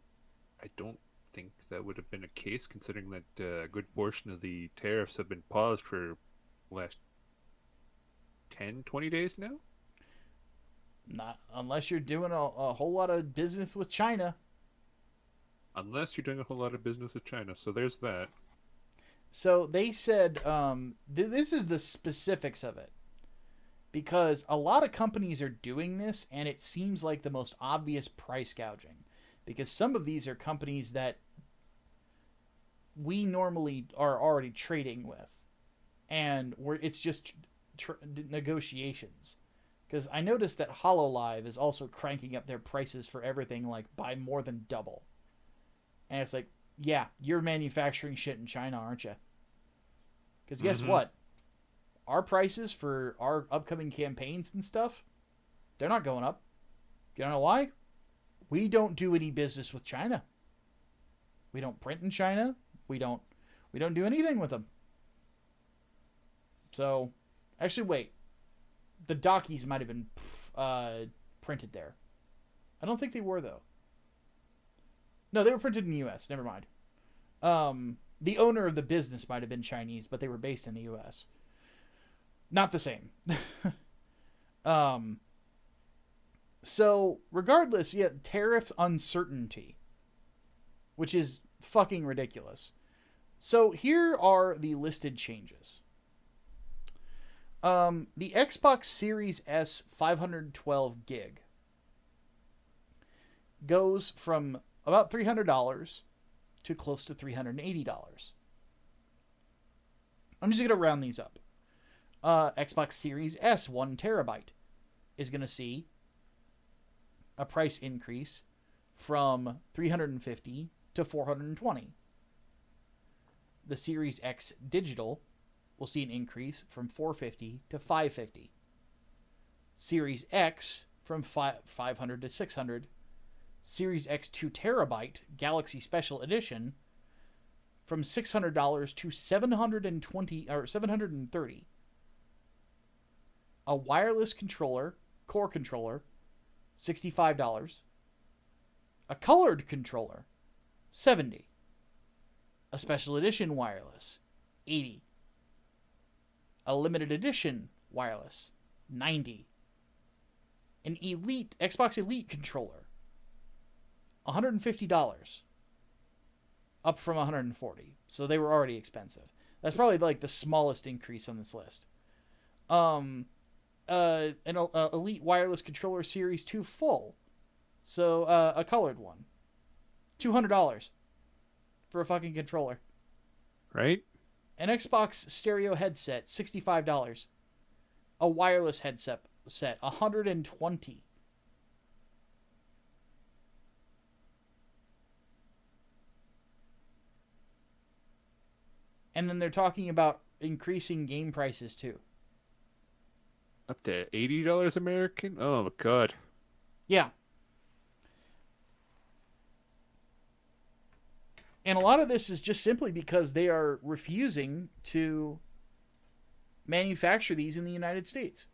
think that would have been a case, considering that a good portion of the tariffs have been paused for the last 10, 20 days now. Not unless you're doing a whole lot of business with China. Unless you're doing a whole lot of business with China, so there's that. So they said, this is the specifics of it. Because a lot of companies are doing this, and it seems like the most obvious price gouging. Because some of these are companies that we normally are already trading with. And it's just negotiations. Because I noticed that HoloLive is also cranking up their prices for everything like by more than double. And it's like, yeah, you're manufacturing shit in China, aren't you? Because guess what? Our prices for our upcoming campaigns and stuff, they're not going up. You know why? We don't do any business with China. We don't print in China. We don't do anything with them. So, actually, wait. The dockies might have been printed there. I don't think they were, though. No, they were printed in the U.S. Never mind. The owner of the business might have been Chinese, but they were based in the U.S. Not the same. So, regardless, yeah, tariff uncertainty. Which is fucking ridiculous. So, here are the listed changes. The Xbox Series S 512 gig goes from about $300 to close to $380. I'm just going to round these up. Xbox Series S 1 terabyte is going to see a price increase from $350 to $420. The Series X Digital will see an increase from $450 to $550. Series X from $500 to $600. Series X 2 terabyte Galaxy Special Edition from $600 to $720 or $730. A wireless controller, core controller, $65. A colored controller, $70. A special edition wireless, $80. A limited edition wireless, $90. An Elite Xbox Elite controller, $150, up from $140. So they were already expensive. That's probably like the smallest increase on this list. An Elite Wireless Controller Series 2 full, so a colored one, $200 for a fucking controller. Right? An Xbox stereo headset, $65. A wireless headset set, $120. And then they're talking about increasing game prices too. Up to $80 American? Oh my god. Yeah. And a lot of this is just simply because they are refusing to manufacture these in the United States.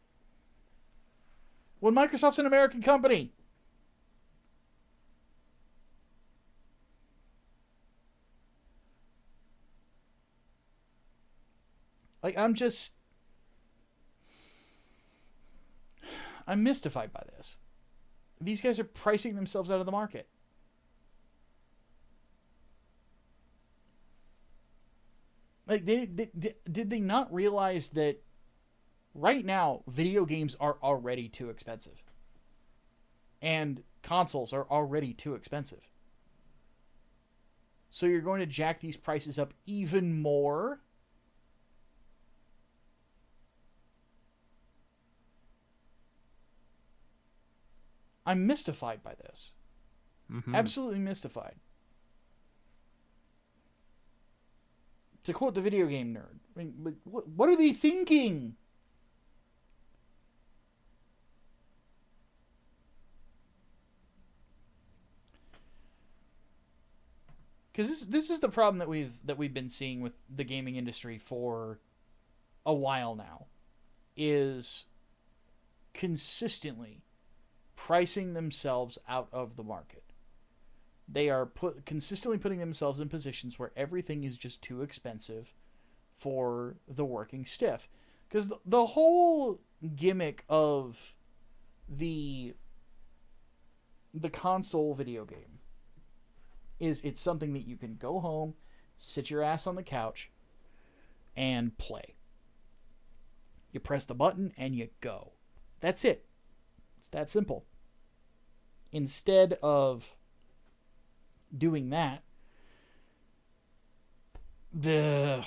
When Microsoft's an American company. Like, I'm mystified by this. These guys are pricing themselves out of the market. Like, did they not realize that right now video games are already too expensive? And consoles are already too expensive. So you're going to jack these prices up even more? I'm mystified by this. Mm-hmm. Absolutely mystified. To quote the video game nerd, I mean, what are they thinking? Because this is the problem that we've been seeing with the gaming industry for a while now, is consistently pricing themselves out of the market. They are consistently putting themselves in positions where everything is just too expensive for the working stiff. Because the whole gimmick of the console video game is it's something that you can go home, sit your ass on the couch, and play. You press the button and you go. That's it. It's that simple. Instead of doing that, they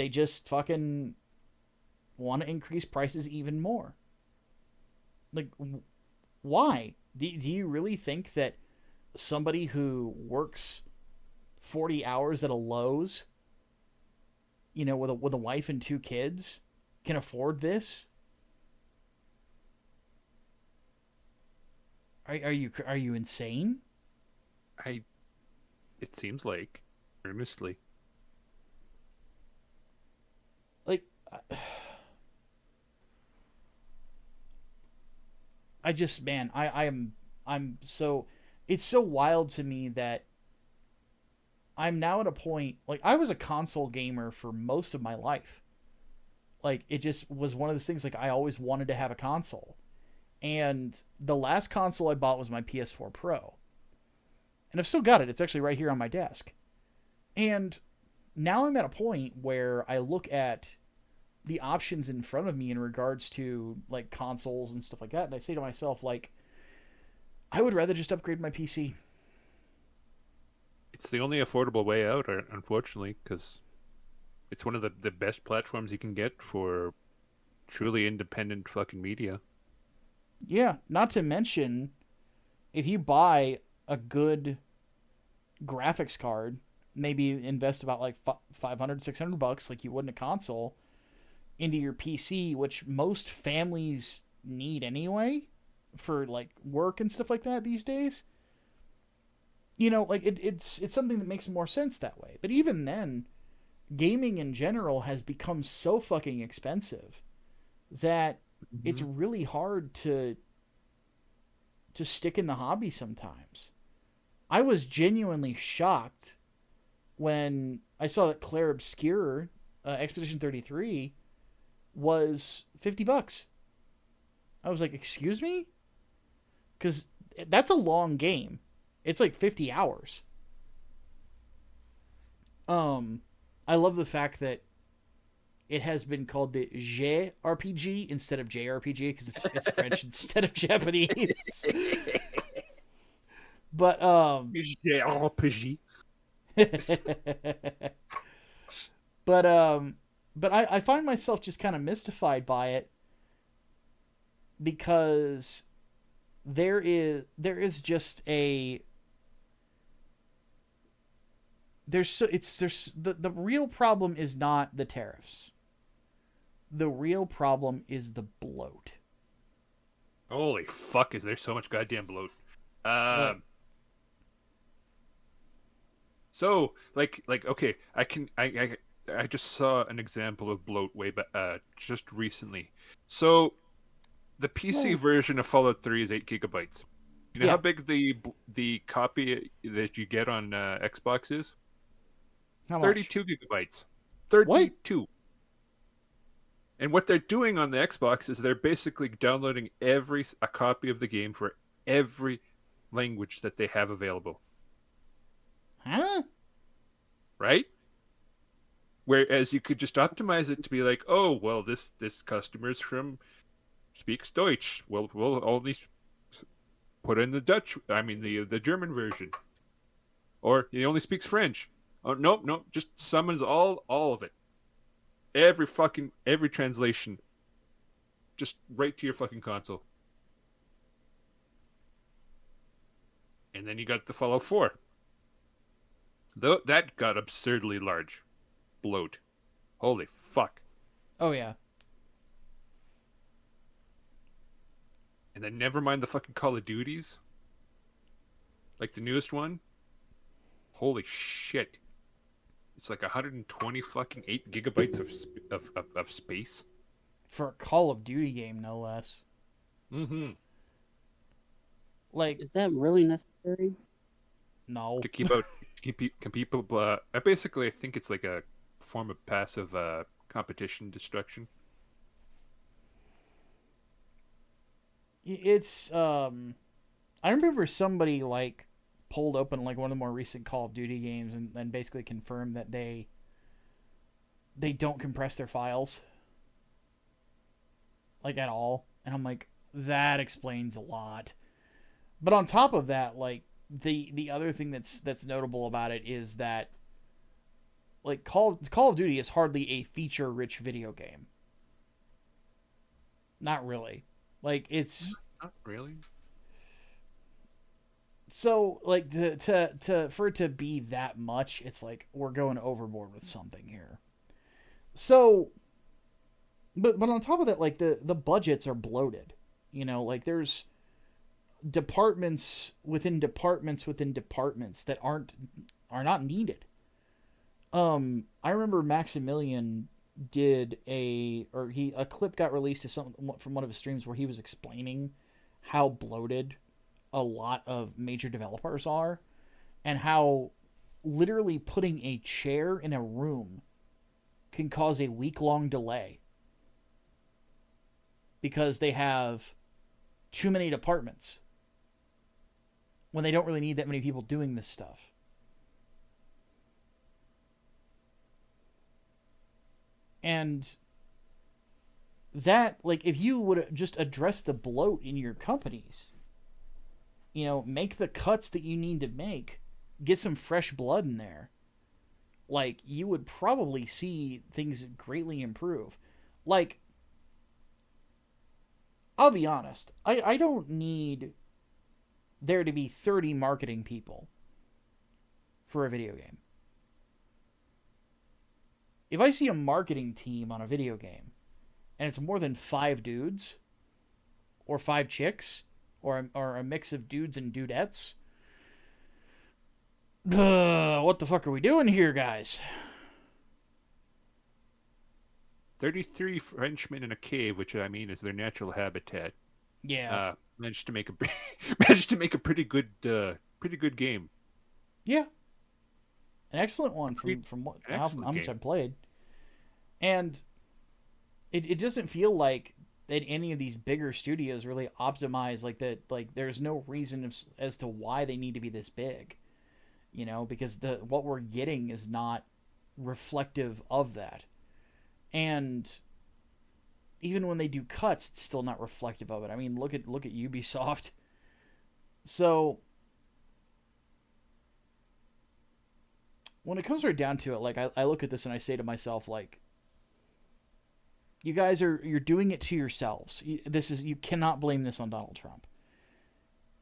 just fucking want to increase prices even more. Like, why? Do you really think that somebody who works 40 hours at a Lowe's, you know, with a wife and 2 kids, can afford this? Are you insane? It seems like, earnestly. Like, I just, man, I'm so, it's so wild to me that I'm now at a point, like, I was a console gamer for most of my life. Like, it just was one of those things, like, I always wanted to have a console. And the last console I bought was my PS4 Pro. And I've still got it. It's actually right here on my desk. And now I'm at a point where I look at the options in front of me in regards to, like, consoles and stuff like that, and I say to myself, like, I would rather just upgrade my PC. It's the only affordable way out, unfortunately, because it's one of the best platforms you can get for truly independent fucking media. Yeah, not to mention, if you buy a good graphics card, maybe invest about like $500-$600 like you would in a console into your PC, which most families need anyway for like work and stuff like that these days. You know, like it's something that makes more sense that way. But even then, gaming in general has become so fucking expensive that it's really hard to stick in the hobby sometimes. I was genuinely shocked when I saw that Claire Obscure Expedition 33 was $50. I was like, excuse me? Because that's a long game. It's like 50 hours. I love the fact that it has been called the JRPG instead of JRPG because it's French instead of Japanese. But JRPG. but I find myself just kind of mystified by it because there is just a the real problem is not the tariffs. The real problem is the bloat. Holy fuck! Is there so much goddamn bloat? So okay, I just saw an example of bloat just recently. So the PC version of Fallout 3 is 8 gigabytes. You know how big the copy that you get on Xbox is? How much? 32 gigabytes. 32. What? And what they're doing on the Xbox is they're basically downloading a copy of the game for every language that they have available. Huh? Right? Whereas you could just optimize it to be like, oh, well, this customer's speaks Deutsch. We'll only put in the German version. Or he only speaks French. Oh, nope, just summons all of it. Every translation. Just right to your fucking console. And then you got the Fallout 4. That got absurdly large. Bloat. Holy fuck. Oh, yeah. And then never mind the fucking Call of Duties. Like the newest one. Holy shit. It's like 120 fucking 8 gigabytes of space. For a Call of Duty game, no less. Mm-hmm. Like, is that really necessary? No. To keep people. I think it's like a form of passive competition destruction. It's I remember somebody like pulled open like one of the more recent Call of Duty games and basically confirmed that they don't compress their files like at all, and I'm like, that explains a lot. But on top of that, like the other thing that's notable about it is that like Call of Duty is hardly a feature-rich video game. Not really. Like it's not really. So like to for it to be that much, it's like we're going overboard with something here. So but on top of that, like the budgets are bloated. You know, like there's departments within departments within departments that are not needed. I remember Maximilian did a clip got released from one of his streams where he was explaining how bloated a lot of major developers are, and how literally putting a chair in a room can cause a week-long delay because they have too many departments when they don't really need that many people doing this stuff. And that, like, if you would just address the bloat in your companies, you know, make the cuts that you need to make, get some fresh blood in there, like, you would probably see things greatly improve. Like, I'll be honest, I don't need there to be 30 marketing people for a video game. If I see a marketing team on a video game, and it's more than 5 dudes, or 5 chicks, or a mix of dudes and dudettes, what the fuck are we doing here, guys? 33 Frenchmen in a cave, which I mean is their natural habitat. Yeah. Managed to make a pretty good game. Yeah. An excellent one from how much I played. And it doesn't feel like that any of these bigger studios really optimize like that. Like there's no reason as to why they need to be this big, you know, because what we're getting is not reflective of that. And even when they do cuts, it's still not reflective of it. I mean, look at Ubisoft. So when it comes right down to it, like I look at this and I say to myself, like, you guys you're doing it to yourselves. You cannot blame this on Donald Trump.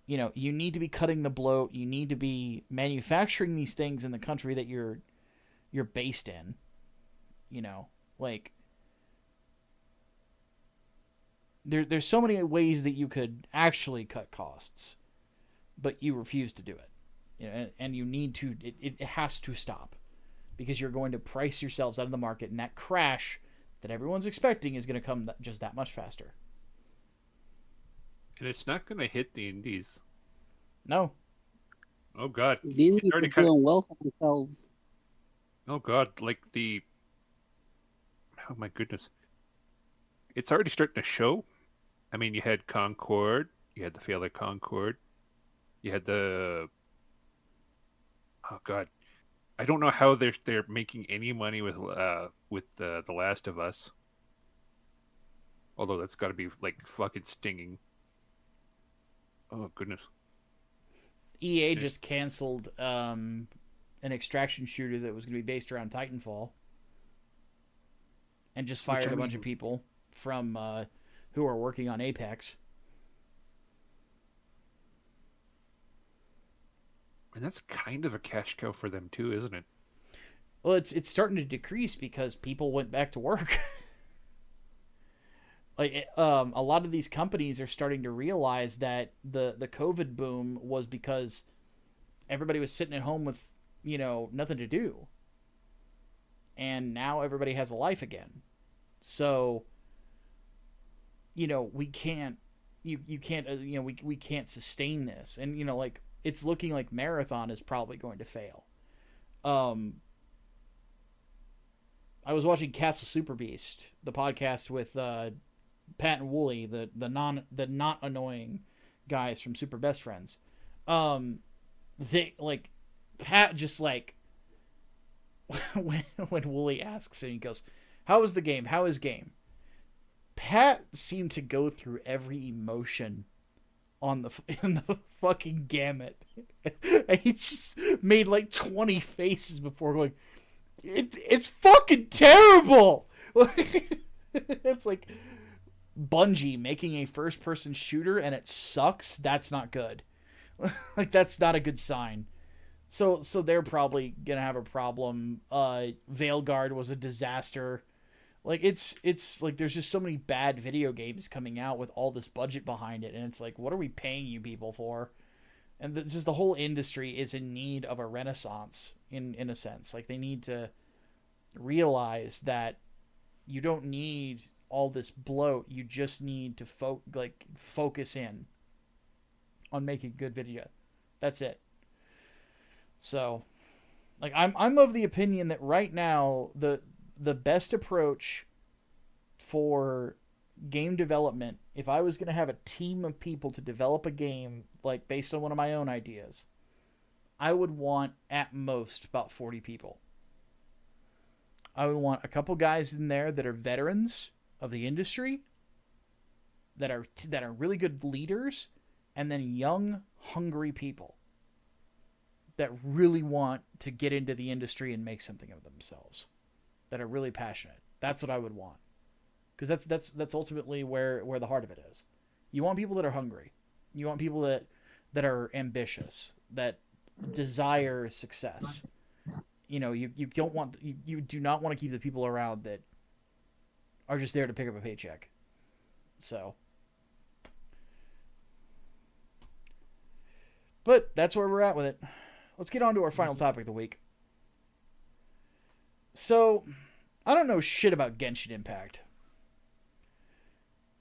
You know, you need to be cutting the bloat. You need to be manufacturing these things in the country that you're based in. You know, like there's so many ways that you could actually cut costs, but you refuse to do it. You know, and you need to. It has to stop, because you're going to price yourselves out of the market, and that crash that everyone's expecting is going to come just that much faster. And it's not going to hit the indies. No. Oh God. The indies are doing well for themselves. Oh God, like oh my goodness. It's already starting to show. I mean, you had Concord, you had the fail at Concord, you had the... Oh God. I don't know how they're making any money with The Last of Us. Although that's got to be like fucking stinging. Oh goodness. EA just canceled an extraction shooter that was going to be based around Titanfall, and just fired a bunch of people from who are working on Apex. And that's kind of a cash cow for them too, isn't it? Well, it's starting to decrease because people went back to work. Like a lot of these companies are starting to realize that the COVID boom was because everybody was sitting at home with, you know, nothing to do. And now everybody has a life again. So, you know, we can't we can't sustain this. And, you know, like, it's looking like Marathon is probably going to fail. I was watching Castle Super Beast, the podcast with Pat and Wooly, the not annoying guys from Super Best Friends. They like Pat just like when Wooly asks and he goes, "How is the game? How is game?" Pat seemed to go through every emotion in the fucking gamut. And he just made like 20 faces before going, it's fucking terrible. It's like Bungie making a first-person shooter and it sucks. That's not good. Like, that's not a good sign. So they're probably gonna have a problem. Veilguard was a disaster. Like, it's like there's just so many bad video games coming out with all this budget behind it, and it's like, what are we paying you people for? And just the whole industry is in need of a renaissance in a sense. Like, they need to realize that you don't need all this bloat. You just need to focus in on making good video. That's it. So, like, I'm of the opinion that right now the best approach for game development, if I was going to have a team of people to develop a game, like, based on one of my own ideas, I would want at most about 40 people. I would want a couple guys in there that are veterans of the industry, that are really good leaders, and then young, hungry people that really want to get into the industry and make something of themselves, that are really passionate. That's what I would want, because that's ultimately where the heart of it is. You want people that are hungry. You want people that are ambitious, that desire success. You know, you don't want you do not want to keep the people around that are just there to pick up a paycheck. So, but that's where we're at with it. Let's get on to our final topic of the week. So, I don't know shit about Genshin Impact,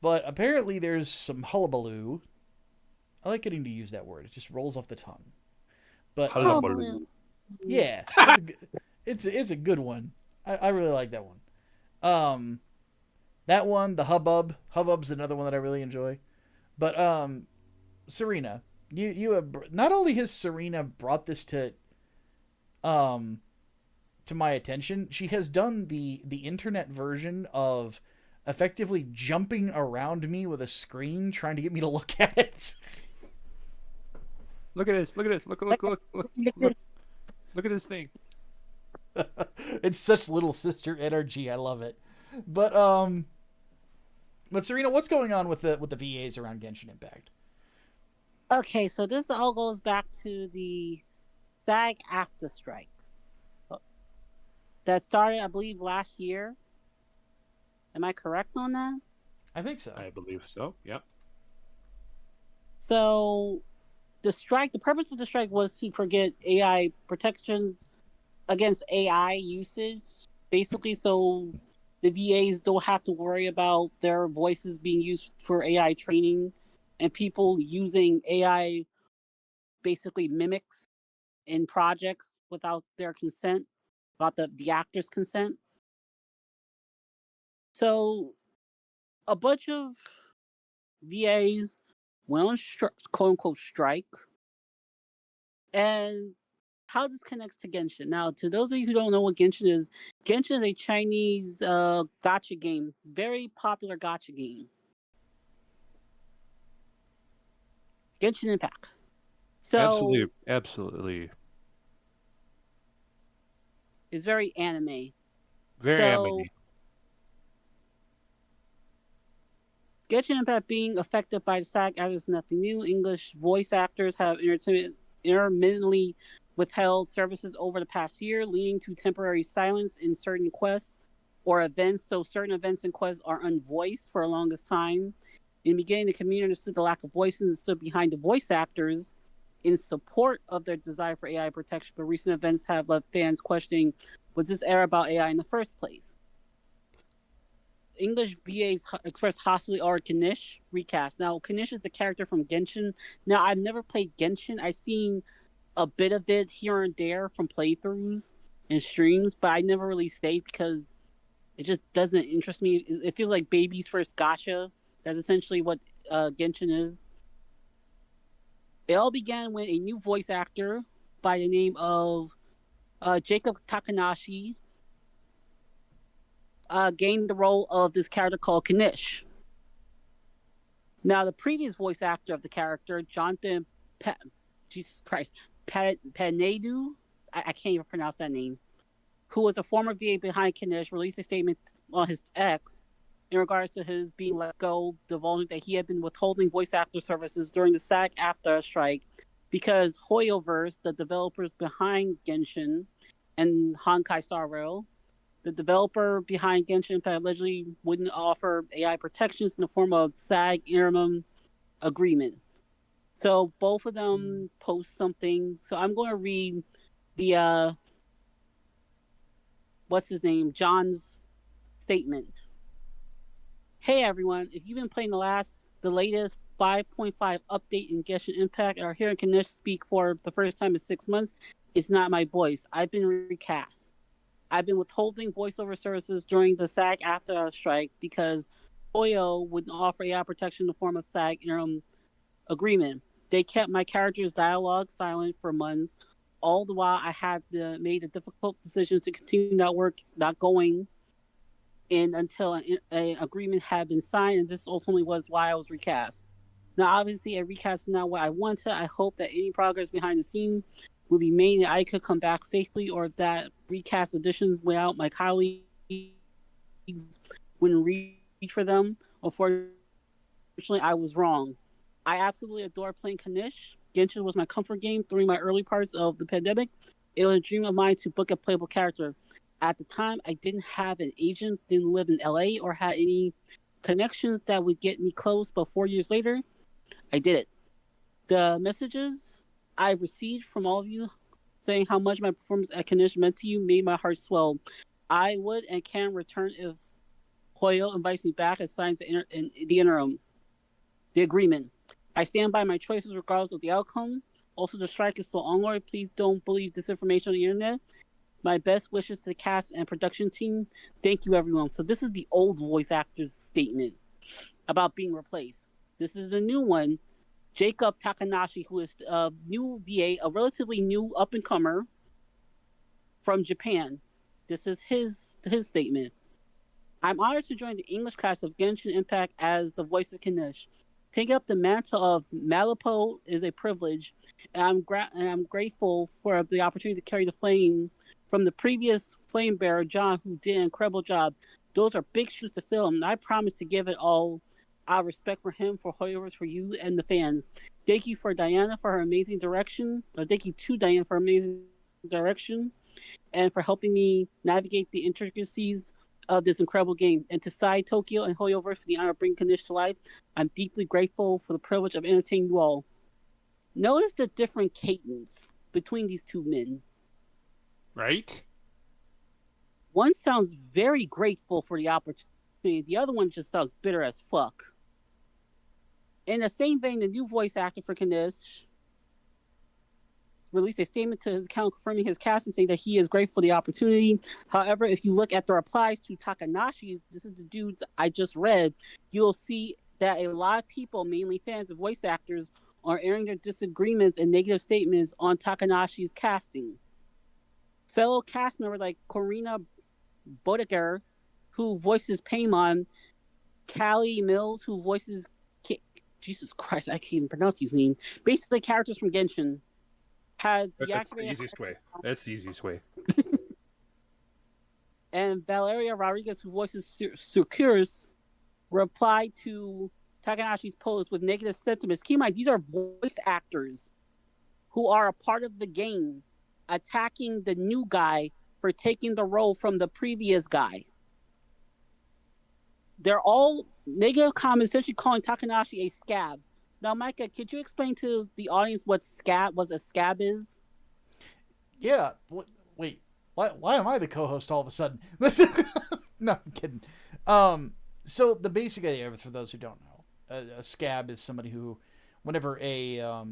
but apparently there's some hullabaloo. I like getting to use that word. It just rolls off the tongue. But Hullabaloo. Yeah, it's a good one. I really like that one. That one, the hubbub. Hubbub's another one that I really enjoy. But Serena, you have, not only has Serena brought this to my attention, she has done the internet version of effectively jumping around me with a screen trying to get me to look at it. Look at this! Look at this! Look at this thing. It's such little sister energy. I love it. But Serena, what's going on with the VAs around Genshin Impact? Okay, so this all goes back to the SAG after strike that started, I believe, last year. Am I correct on that? I think so. I believe so. Yep. So the purpose of the strike was to forget AI protections against AI usage, basically, so the VAs don't have to worry about their voices being used for AI training and people using AI basically mimics in projects without their consent, without the actor's consent. So a bunch of VAs went on quote unquote strike. And how this connects to Genshin. Now, to those of you who don't know what Genshin is a Chinese gacha game, very popular gacha game. Genshin Impact. So Absolutely. it's very anime. Very anime. Genshin Impact being affected by the SAG is nothing new. English voice actors have intermittently withheld services over the past year, leading to temporary silence in certain quests or events. So certain events and quests are unvoiced for the longest time. In the beginning, the community understood the lack of voices and stood behind the voice actors in support of their desire for AI protection. But recent events have left fans questioning, was this era about AI in the first place? English VAs expressed hostility over Kanish recast. Now, Kanish is a character from Genshin. Now, I've never played Genshin. I've seen a bit of it here and there from playthroughs and streams, but I never really stayed because it just doesn't interest me. It feels like baby's first gacha. That's essentially what Genshin is. It all began when a new voice actor by the name of Jacob Takanashi gained the role of this character called Kanish. Now, the previous voice actor of the character, Jonathan Panedu, I can't even pronounce that name, who was a former VA behind Kanish, released a statement on his X in regards to his being let go, divulging that he had been withholding voice actor services during the SAG-AFTRA strike because Hoyoverse, the developers behind Genshin and Honkai Star Rail, the developer behind Genshin Impact allegedly wouldn't offer AI protections in the form of SAG interim agreement. So both of them post something. So I'm going to read the what's his name, John's statement. Hey everyone, if you've been playing the latest 5.5 update in Genshin Impact or hearing Kanish speak for the first time in 6 months, it's not my voice. I've been recast. I've been withholding voiceover services during the SAG after strike because Oyo wouldn't offer AI protection in the form of SAG interim agreement. They kept my character's dialogue silent for months. All the while, I had made the difficult decision to continue not going in until an agreement had been signed, and this ultimately was why I was recast. Now, obviously, a recast is not what I wanted. I hope that any progress behind the scene would be made and I could come back safely, or that recast additions without my colleagues wouldn't reach for them. Unfortunately, I was wrong. I absolutely adore playing Kanish. Genshin was my comfort game during my early parts of the pandemic. It was a dream of mine to book a playable character. At the time, I didn't have an agent, didn't live in LA, or had any connections that would get me close, but 4 years later, I did it. The messages I've received from all of you saying how much my performance at Kanish meant to you made my heart swell. I would and can return if Hoyo invites me back and signs the agreement. I stand by my choices regardless of the outcome. Also, the strike is still ongoing. Please don't believe disinformation on the internet. My best wishes to the cast and production team. Thank you, everyone. So this is the old voice actor's statement about being replaced. This is a new one. Jacob Takanashi, who is a new VA, a relatively new up-and-comer from Japan. This is his statement. I'm honored to join the English cast of Genshin Impact as the voice of Kanish. Taking up the mantle of Malipo is a privilege, and I'm grateful for the opportunity to carry the flame from the previous flame bearer, John, who did an incredible job. Those are big shoes to fill, and I promise to give it all Our respect for him, for Hoyoverse, for you and the fans. Thank you for Diana for her amazing direction. Or thank you to Diana for amazing direction and for helping me navigate the intricacies of this incredible game. And to Sai, Tokyo, and Hoyoverse for the honor of bringing Kanish to life, I'm deeply grateful for the privilege of entertaining you all. Notice the different cadence between these two men. Right? One sounds very grateful for the opportunity. The other one just sounds bitter as fuck. In the same vein, the new voice actor for Kanish released a statement to his account confirming his casting, saying that he is grateful for the opportunity. However, if you look at the replies to Takanashi, this is the dudes I just read, you'll see that a lot of people, mainly fans of voice actors, are airing their disagreements and negative statements on Takanashi's casting. Fellow cast members like Corina Bodegar, who voices Paimon, Callie Mills, who voices Jesus Christ, I can't even pronounce his name. Basically, characters from Genshin had That's the easiest way. That's the easiest way. And Valeria Rodriguez, who voices Sucurus, replied to Takanashi's post with negative sentiments. Keep in mind, these are voice actors who are a part of the game, attacking the new guy for taking the role from the previous guy. They're all negative comments, essentially calling Takanashi a scab. Now, Micah, could you explain to the audience what a scab is? Yeah. Wait. Why am I the co-host all of a sudden? No, I'm kidding. So the basic idea of it, for those who don't know, a scab is somebody who, whenever a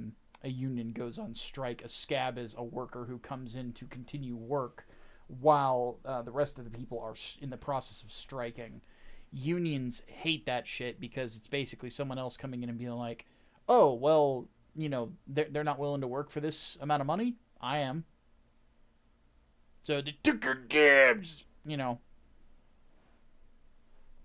union goes on strike, a scab is a worker who comes in to continue work while the rest of the people are in the process of striking. Unions hate that shit because it's basically someone else coming in and being like, oh, well, you know, they're not willing to work for this amount of money. I am. So they took your gibbs, you know.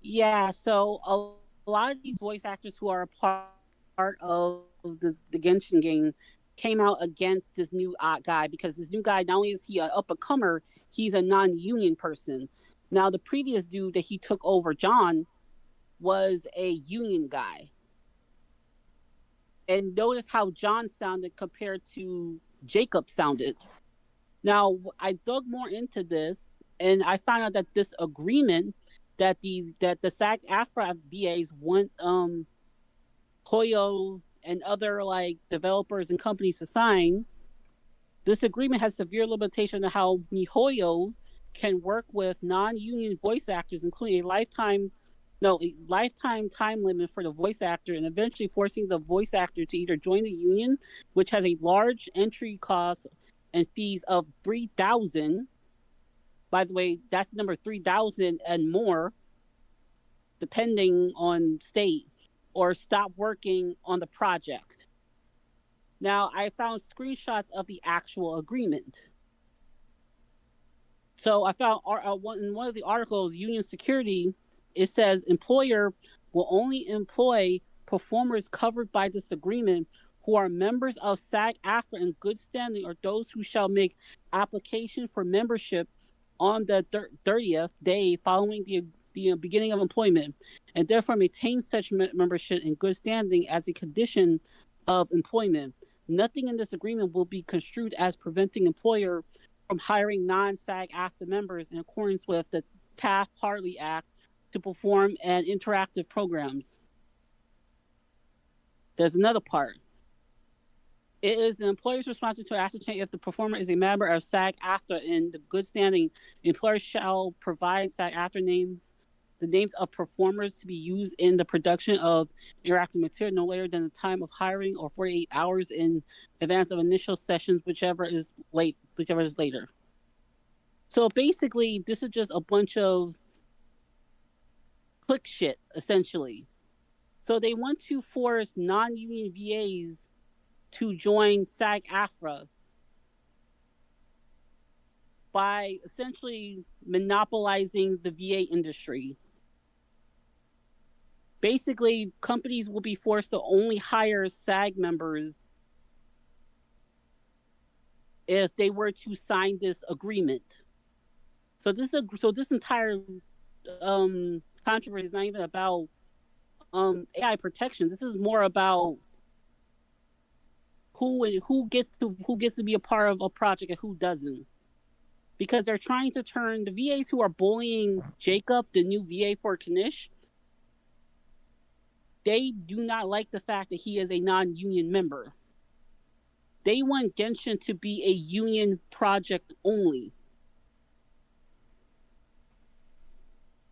Yeah, so a lot of these voice actors who are a part of the Genshin game came out against this new guy, because this new guy, not only is he an up-and-comer, he's a non-union person. Now, the previous dude that he took over, John, was a union guy. And notice how John sounded compared to Jacob sounded. Now, I dug more into this, and I found out that this agreement that the SAG-AFTRA VAs want Koyo and other like developers and companies to sign, this agreement has severe limitation on how MiHoYo can work with non-union voice actors, including a lifetime time limit for the voice actor, and eventually forcing the voice actor to either join the union, which has a large entry cost and fees of $3,000. By the way, that's the number 3,000 and more, depending on state, or stop working on the project. Now, I found screenshots of the actual agreement. So I found in one of the articles, Union Security, it says employer will only employ performers covered by this agreement who are members of SAG-AFTRA in good standing, or those who shall make application for membership on the 30th day following the beginning of employment, and therefore maintain such membership in good standing as a condition of employment. Nothing in this agreement will be construed as preventing employer from hiring non-SAG-AFTRA members in accordance with the Taft-Hartley Act to perform and interactive programs. There's another part. It is the employer's responsibility to ascertain if the performer is a member of SAG-AFTRA in the good standing. The employer shall provide SAG-AFTRA the names of performers to be used in the production of interactive material no later than the time of hiring, or 48 hours in advance of initial sessions, whichever is later. So basically, this is just a bunch of click shit, essentially. So they want to force non-union VAs to join SAG-AFTRA by essentially monopolizing the VA industry. Basically, companies will be forced to only hire SAG members if they were to sign this agreement. So this entire controversy is not even about AI protection. This is more about who gets to be a part of a project and who doesn't. Because they're trying to turn the VAs who are bullying Jacob, the new VA for Kanish, they do not like the fact that he is a non-union member. They want Genshin to be a union project only.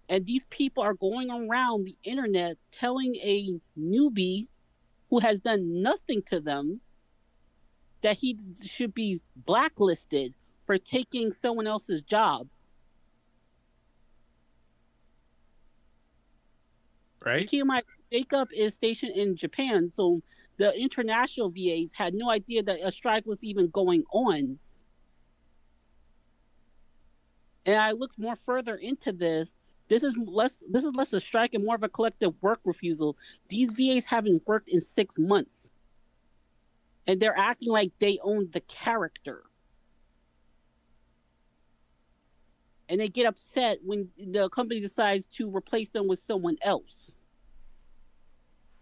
And these people are going around the internet telling a newbie who has done nothing to them that he should be blacklisted for taking someone else's job. Right? Keep in mind, Jacob is stationed in Japan, so the international VAs had no idea that a strike was even going on. And I looked more further into this. This is less a strike and more of a collective work refusal. These VAs haven't worked in 6 months. And they're acting like they own the character. And they get upset when the company decides to replace them with someone else.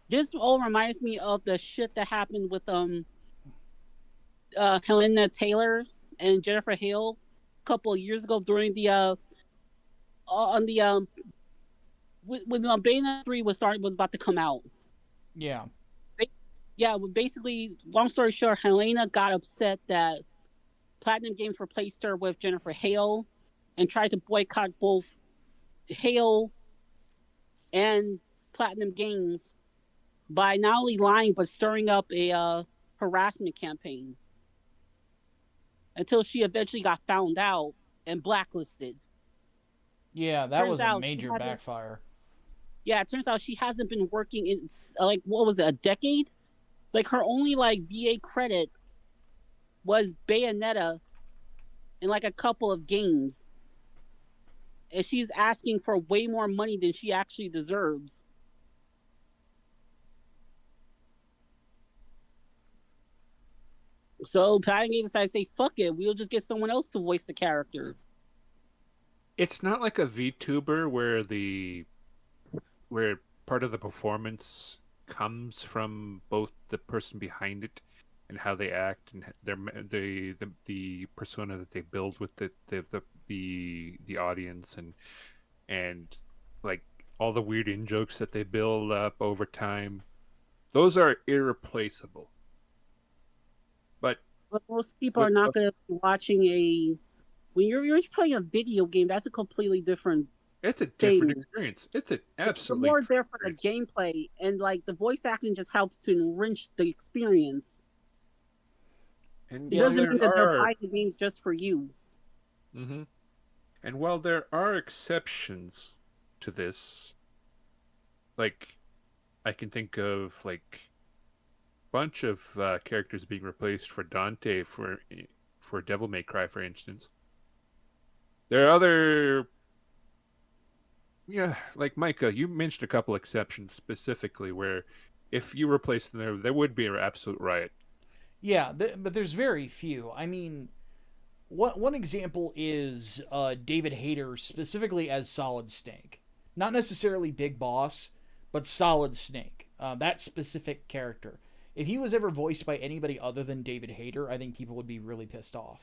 This all reminds me of the shit that happened with Helena Taylor and Jennifer Hale a couple of years ago during the when Bayonetta 3 was about to come out. Yeah. Yeah, basically, long story short, Helena got upset that Platinum Games replaced her with Jennifer Hale and tried to boycott both Hale and Platinum Games by not only lying but stirring up a harassment campaign until she eventually got found out and blacklisted. Yeah, that was a major backfire. Yeah, it turns out she hasn't been working in, like, what was it, a decade? Like, her only, like, VA credit was Bayonetta and, like, a couple of games. And she's asking for way more money than she actually deserves. So Platinum Games decided to say, fuck it, we'll just get someone else to voice the character. It's not like a VTuber where part of the performance comes from both the person behind it and how they act and the persona that they build with the audience and like all the weird in jokes that they build up over time. Those are irreplaceable. But most people are not going to be watching when you're playing a video game. That's a completely different. It's a different experience. It's an absolutely. It's more there for the gameplay, and like the voice acting just helps to enrich the experience. And it doesn't mean that they're buying the game just for you. Mm-hmm. And while there are exceptions to this, like I can think of like a bunch of characters being replaced for Dante for Devil May Cry, for instance. There are other. Yeah, like Micah, you mentioned a couple exceptions specifically where if you replace them there would be an absolute riot. Yeah, but there's very few. I mean, one example is David Hayter specifically as Solid Snake. Not necessarily Big Boss, but Solid Snake. That specific character. If he was ever voiced by anybody other than David Hayter, I think people would be really pissed off.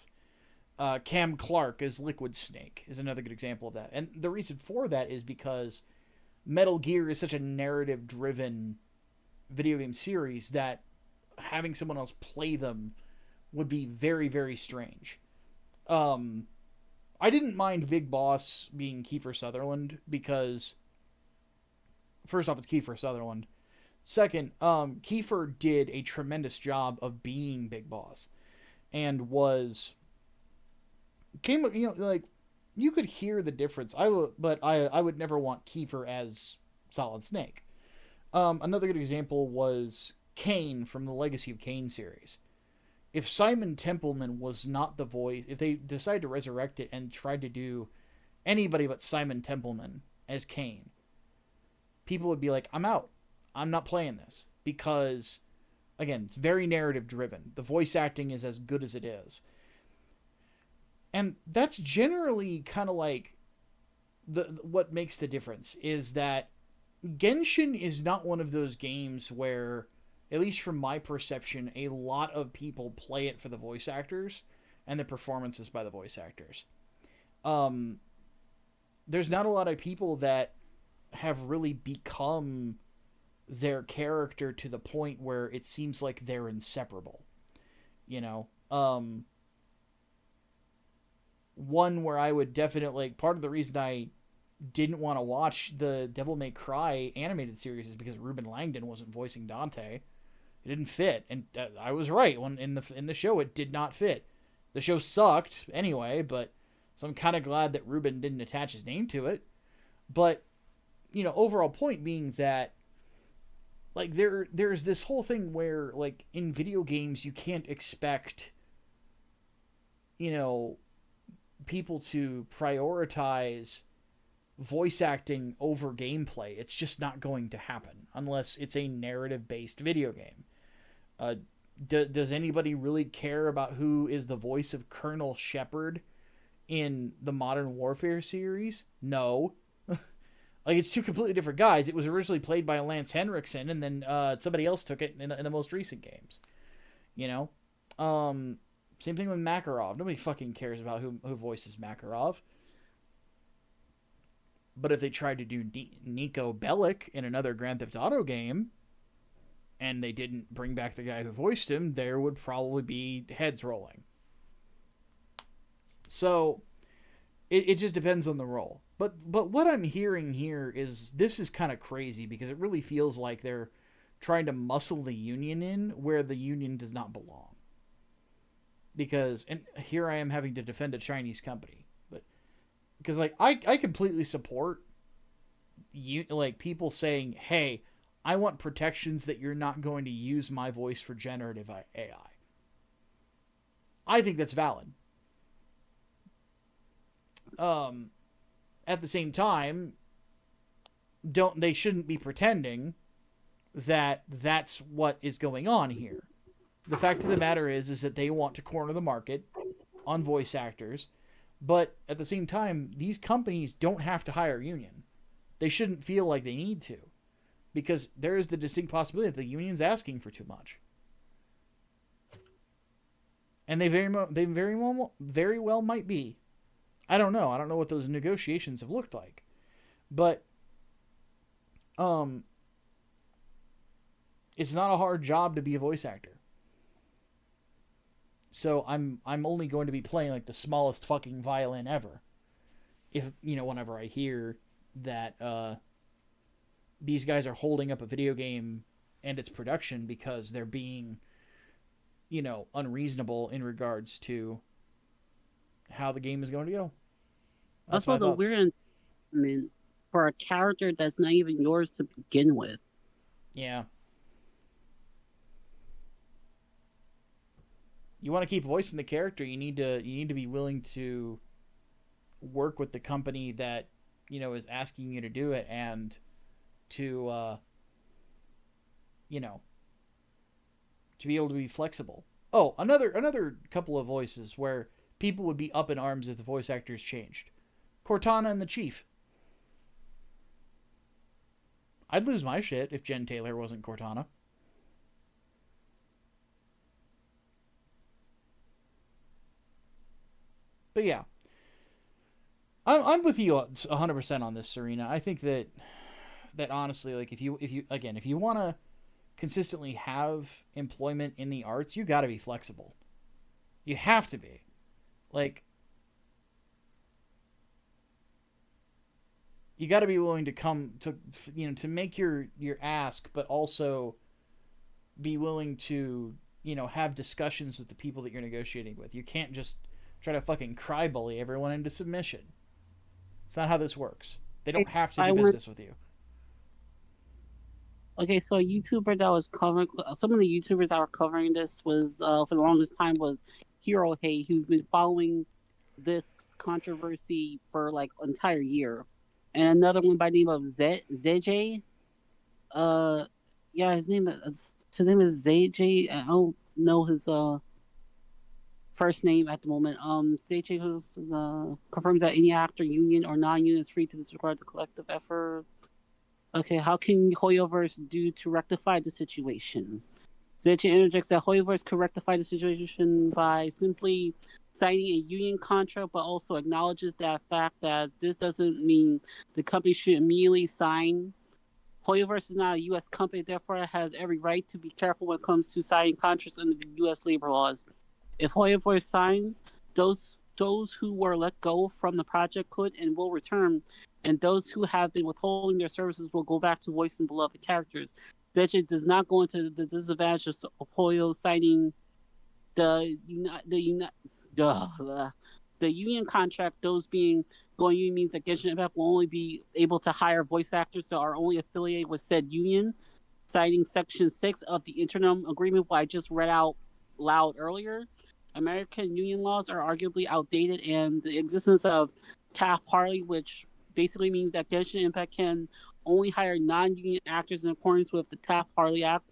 Cam Clark as Liquid Snake is another good example of that. And the reason for that is because Metal Gear is such a narrative-driven video game series that having someone else play them would be very, very strange. I didn't mind Big Boss being Kiefer Sutherland because, first off, it's Kiefer Sutherland. Second, Kiefer did a tremendous job of being Big Boss and you could hear the difference. I would never want Kiefer as Solid Snake. Another good example was Kane from the Legacy of Kane series. If Simon Templeman was not the voice, if they decided to resurrect it and tried to do anybody but Simon Templeman as Kane, people would be like, I'm out. I'm not playing this. Because, again, it's very narrative driven. The voice acting is as good as it is. And that's generally kind of like what makes the difference is that Genshin is not one of those games where, at least from my perception, a lot of people play it for the voice actors and the performances by the voice actors. There's not a lot of people that have really become their character to the point where it seems like they're inseparable. You know? One where I would definitely... Like, part of the reason I didn't want to watch the Devil May Cry animated series is because Ruben Langdon wasn't voicing Dante. It didn't fit, and I was right. When in the show, it did not fit. The show sucked anyway, but so I'm kind of glad that Ruben didn't attach his name to it. But you know, overall point being that like there's this whole thing where like in video games you can't expect, you know, people to prioritize voice acting over gameplay. It's just not going to happen unless it's a narrative-based video game. Does anybody really care about who is the voice of Colonel Shepard in the Modern Warfare series? No. Like, it's two completely different guys. It was originally played by Lance Henriksen, and then somebody else took it in the most recent games. You know? Same thing with Makarov. Nobody fucking cares about who voices Makarov. But if they tried to do Nico Bellic in another Grand Theft Auto game, and they didn't bring back the guy who voiced him, there would probably be heads rolling. So, it just depends on the role. But what I'm hearing here is, this is kind of crazy, because it really feels like they're trying to muscle the union in where the union does not belong. Because, and here I am having to defend a Chinese company. Because, like, I completely support people saying, hey, I want protections that you're not going to use my voice for generative AI. I think that's valid. At the same time, they shouldn't be pretending that that's what is going on here. The fact of the matter is that they want to corner the market on voice actors. But at the same time, these companies don't have to hire a union. They shouldn't feel like they need to. Because there is the distinct possibility that the union's asking for too much. And they very well might be. I don't know. I don't know what those negotiations have looked like. But it's not a hard job to be a voice actor. So I'm only going to be playing like the smallest fucking violin ever. If, you know, whenever I hear that these guys are holding up a video game and its production because they're being, you know, unreasonable in regards to how the game is going to go. That's also, for a character that's not even yours to begin with. Yeah. You want to keep voicing the character, you need to be willing to work with the company that, you know, is asking you to do it, and to you know, to be able to be flexible. Oh, another couple of voices where people would be up in arms if the voice actors changed. Cortana and the Chief. I'd lose my shit if Jen Taylor wasn't Cortana. But yeah, I'm with you 100% on this, Serena. I think that honestly, like, if you want to consistently have employment in the arts, you got to be flexible. You have to be. Like, you got to be willing to come to, you know, to make your ask, but also be willing to, you know, have discussions with the people that you're negotiating with. You can't just try to fucking cry bully everyone into submission. It's not how this works. They don't have to do business with you. Okay, so a YouTuber that was covering, some of the YouTubers that were covering this was, for the longest time, was Hero Hey, who's been following this controversy for like an entire year. And another one by the name of ZJ. Yeah, his name is ZJ. I don't know his first name at the moment. ZJ confirms that any actor, union or non-union, is free to disregard the collective effort. Okay, how can Hoyoverse do to rectify the situation? Zedge interjects that Hoyoverse could rectify the situation by simply signing a union contract, but also acknowledges that fact that this doesn't mean the company should immediately sign. Hoyoverse is not a U.S. company, therefore it has every right to be careful when it comes to signing contracts under the U.S. labor laws. If Hoyoverse signs, those who were let go from the project could and will return, and those who have been withholding their services will go back to voicing beloved characters. That does not go into the disadvantage of Hoyo signing the the union contract. Those being going union means that Genshin Impact will only be able to hire voice actors that are only affiliated with said union, citing Section 6 of the interim agreement, what I just read out loud earlier. American union laws are arguably outdated, and the existence of Taft-Hartley, which basically means that Genshin Impact can only hire non-union actors in accordance with the Taft-Hartley Act,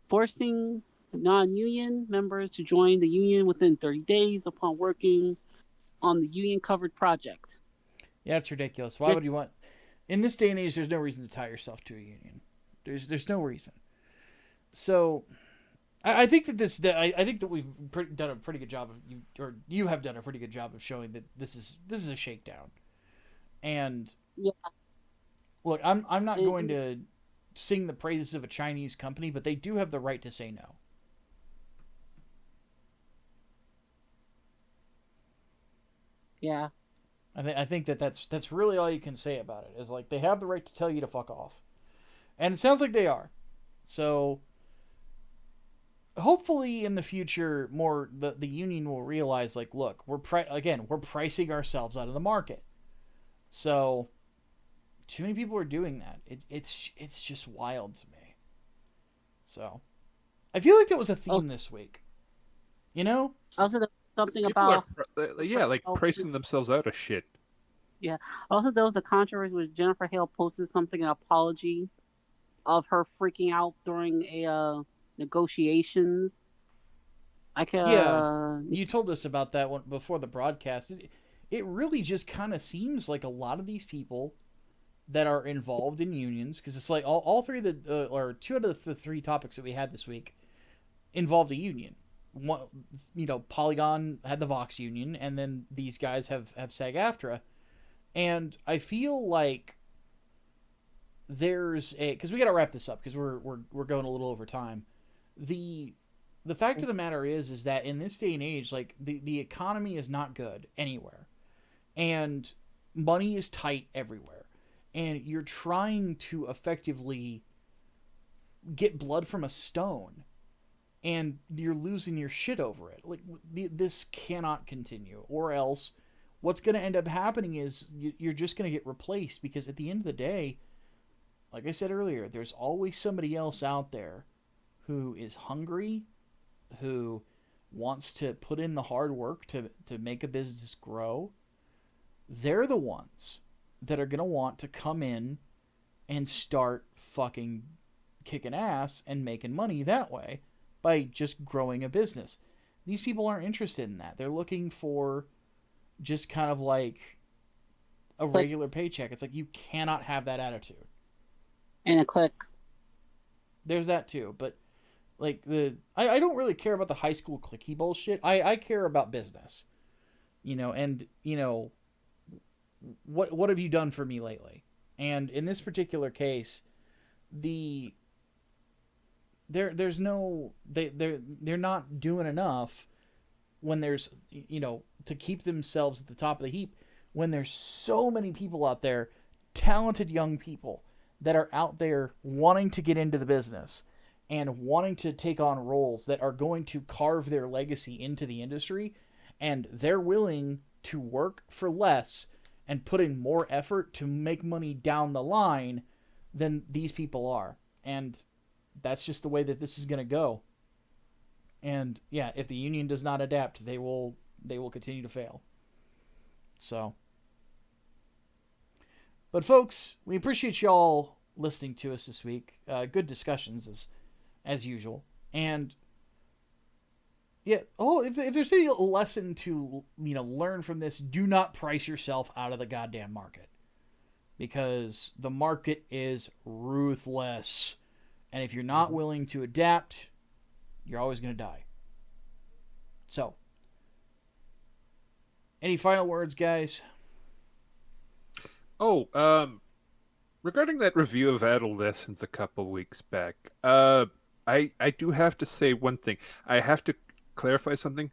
forcing non-union members to join the union within 30 days upon working on the union-covered project. Yeah, it's ridiculous. Why would you want... In this day and age, there's no reason to tie yourself to a union. There's no reason. So... I think that I think that we've done a pretty good job of you have done a pretty good job of showing that this is a shakedown. And yeah, look, I'm not going to sing the praises of a Chinese company, but they do have the right to say no. Yeah. I think that's really all you can say about it. Is like they have the right to tell you to fuck off, and it sounds like they are. So hopefully in the future, more the union will realize like, look, we're pricing ourselves out of the market. So too many people are doing that. It's just wild to me. So I feel like that was a theme this week. You know? Also, something People about pricing themselves out of shit. Yeah. Also, there was a controversy where Jennifer Hale posted something, an apology of her freaking out during a negotiations. You told us about that one before the broadcast. It really just kind of seems like a lot of these people that are involved in unions, because it's like all three of the or two out of the three topics that we had this week involved a union. One, Polygon had the Vox union, and then these guys have SAG-AFTRA, and I feel like there's because we got to wrap this up because we're going a little over time. The fact of the matter is that in this day and age, like the economy is not good anywhere, and money is tight everywhere, and you're trying to effectively get blood from a stone, and you're losing your shit over it. Like this cannot continue, or else what's going to end up happening is you're just going to get replaced, because at the end of the day, like I said earlier, there's always somebody else out there who is hungry, who wants to put in the hard work to make a business grow. They're the ones that are going to want to come in and start fucking kicking ass and making money that way by just growing a business. These people aren't interested in that. They're looking for just kind of like a regular paycheck. It's like you cannot have that attitude. And a click. There's that too, but like I don't really care about the high school clicky bullshit. I care about business, and what have you done for me lately? And in this particular case, they're not doing enough when there's to keep themselves at the top of the heap, when there's so many people out there, talented young people that are out there wanting to get into the business and wanting to take on roles that are going to carve their legacy into the industry, and they're willing to work for less and put in more effort to make money down the line than these people are. And that's just the way that this is going to go. And yeah, if the union does not adapt, they will continue to fail. So, but folks, we appreciate y'all listening to us this week. Good discussions as usual. And yeah, if there's any lesson to learn from this, do not price yourself out of the goddamn market. because the market is ruthless. And if you're not willing to adapt, you're always going to die. So, any final words, guys? Oh, regarding that review of Adolescence a couple weeks back, I do have to say one thing. I have to clarify something.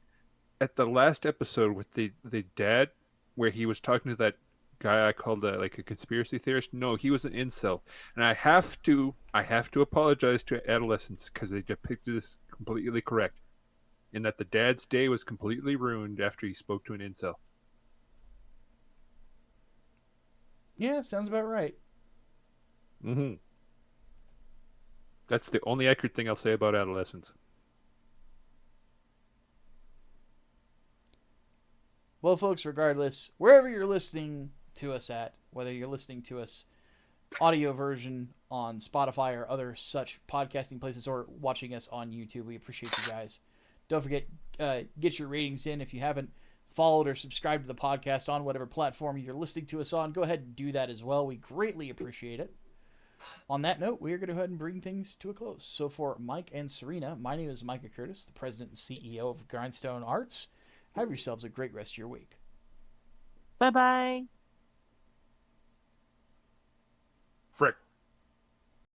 At the last episode with the dad, where he was talking to that guy I called like a conspiracy theorist. No, he was an incel, and I have to apologize to Adolescents because they depicted this completely correct, in that the dad's day was completely ruined after he spoke to an incel. Yeah, sounds about right. Mm-hmm. That's the only accurate thing I'll say about Adolescents. Well, folks, regardless, wherever you're listening to us at, whether you're listening to us audio version on Spotify or other such podcasting places, or watching us on YouTube, we appreciate you guys. Don't forget, get your ratings in. If you haven't followed or subscribed to the podcast on whatever platform you're listening to us on, go ahead and do that as well. We greatly appreciate it. On that note, we are going to go ahead and bring things to a close. So for Mike and Serena, my name is Micah Curtis, the president and CEO of Grindstone Arts. Have yourselves a great rest of your week. Bye-bye. Frick.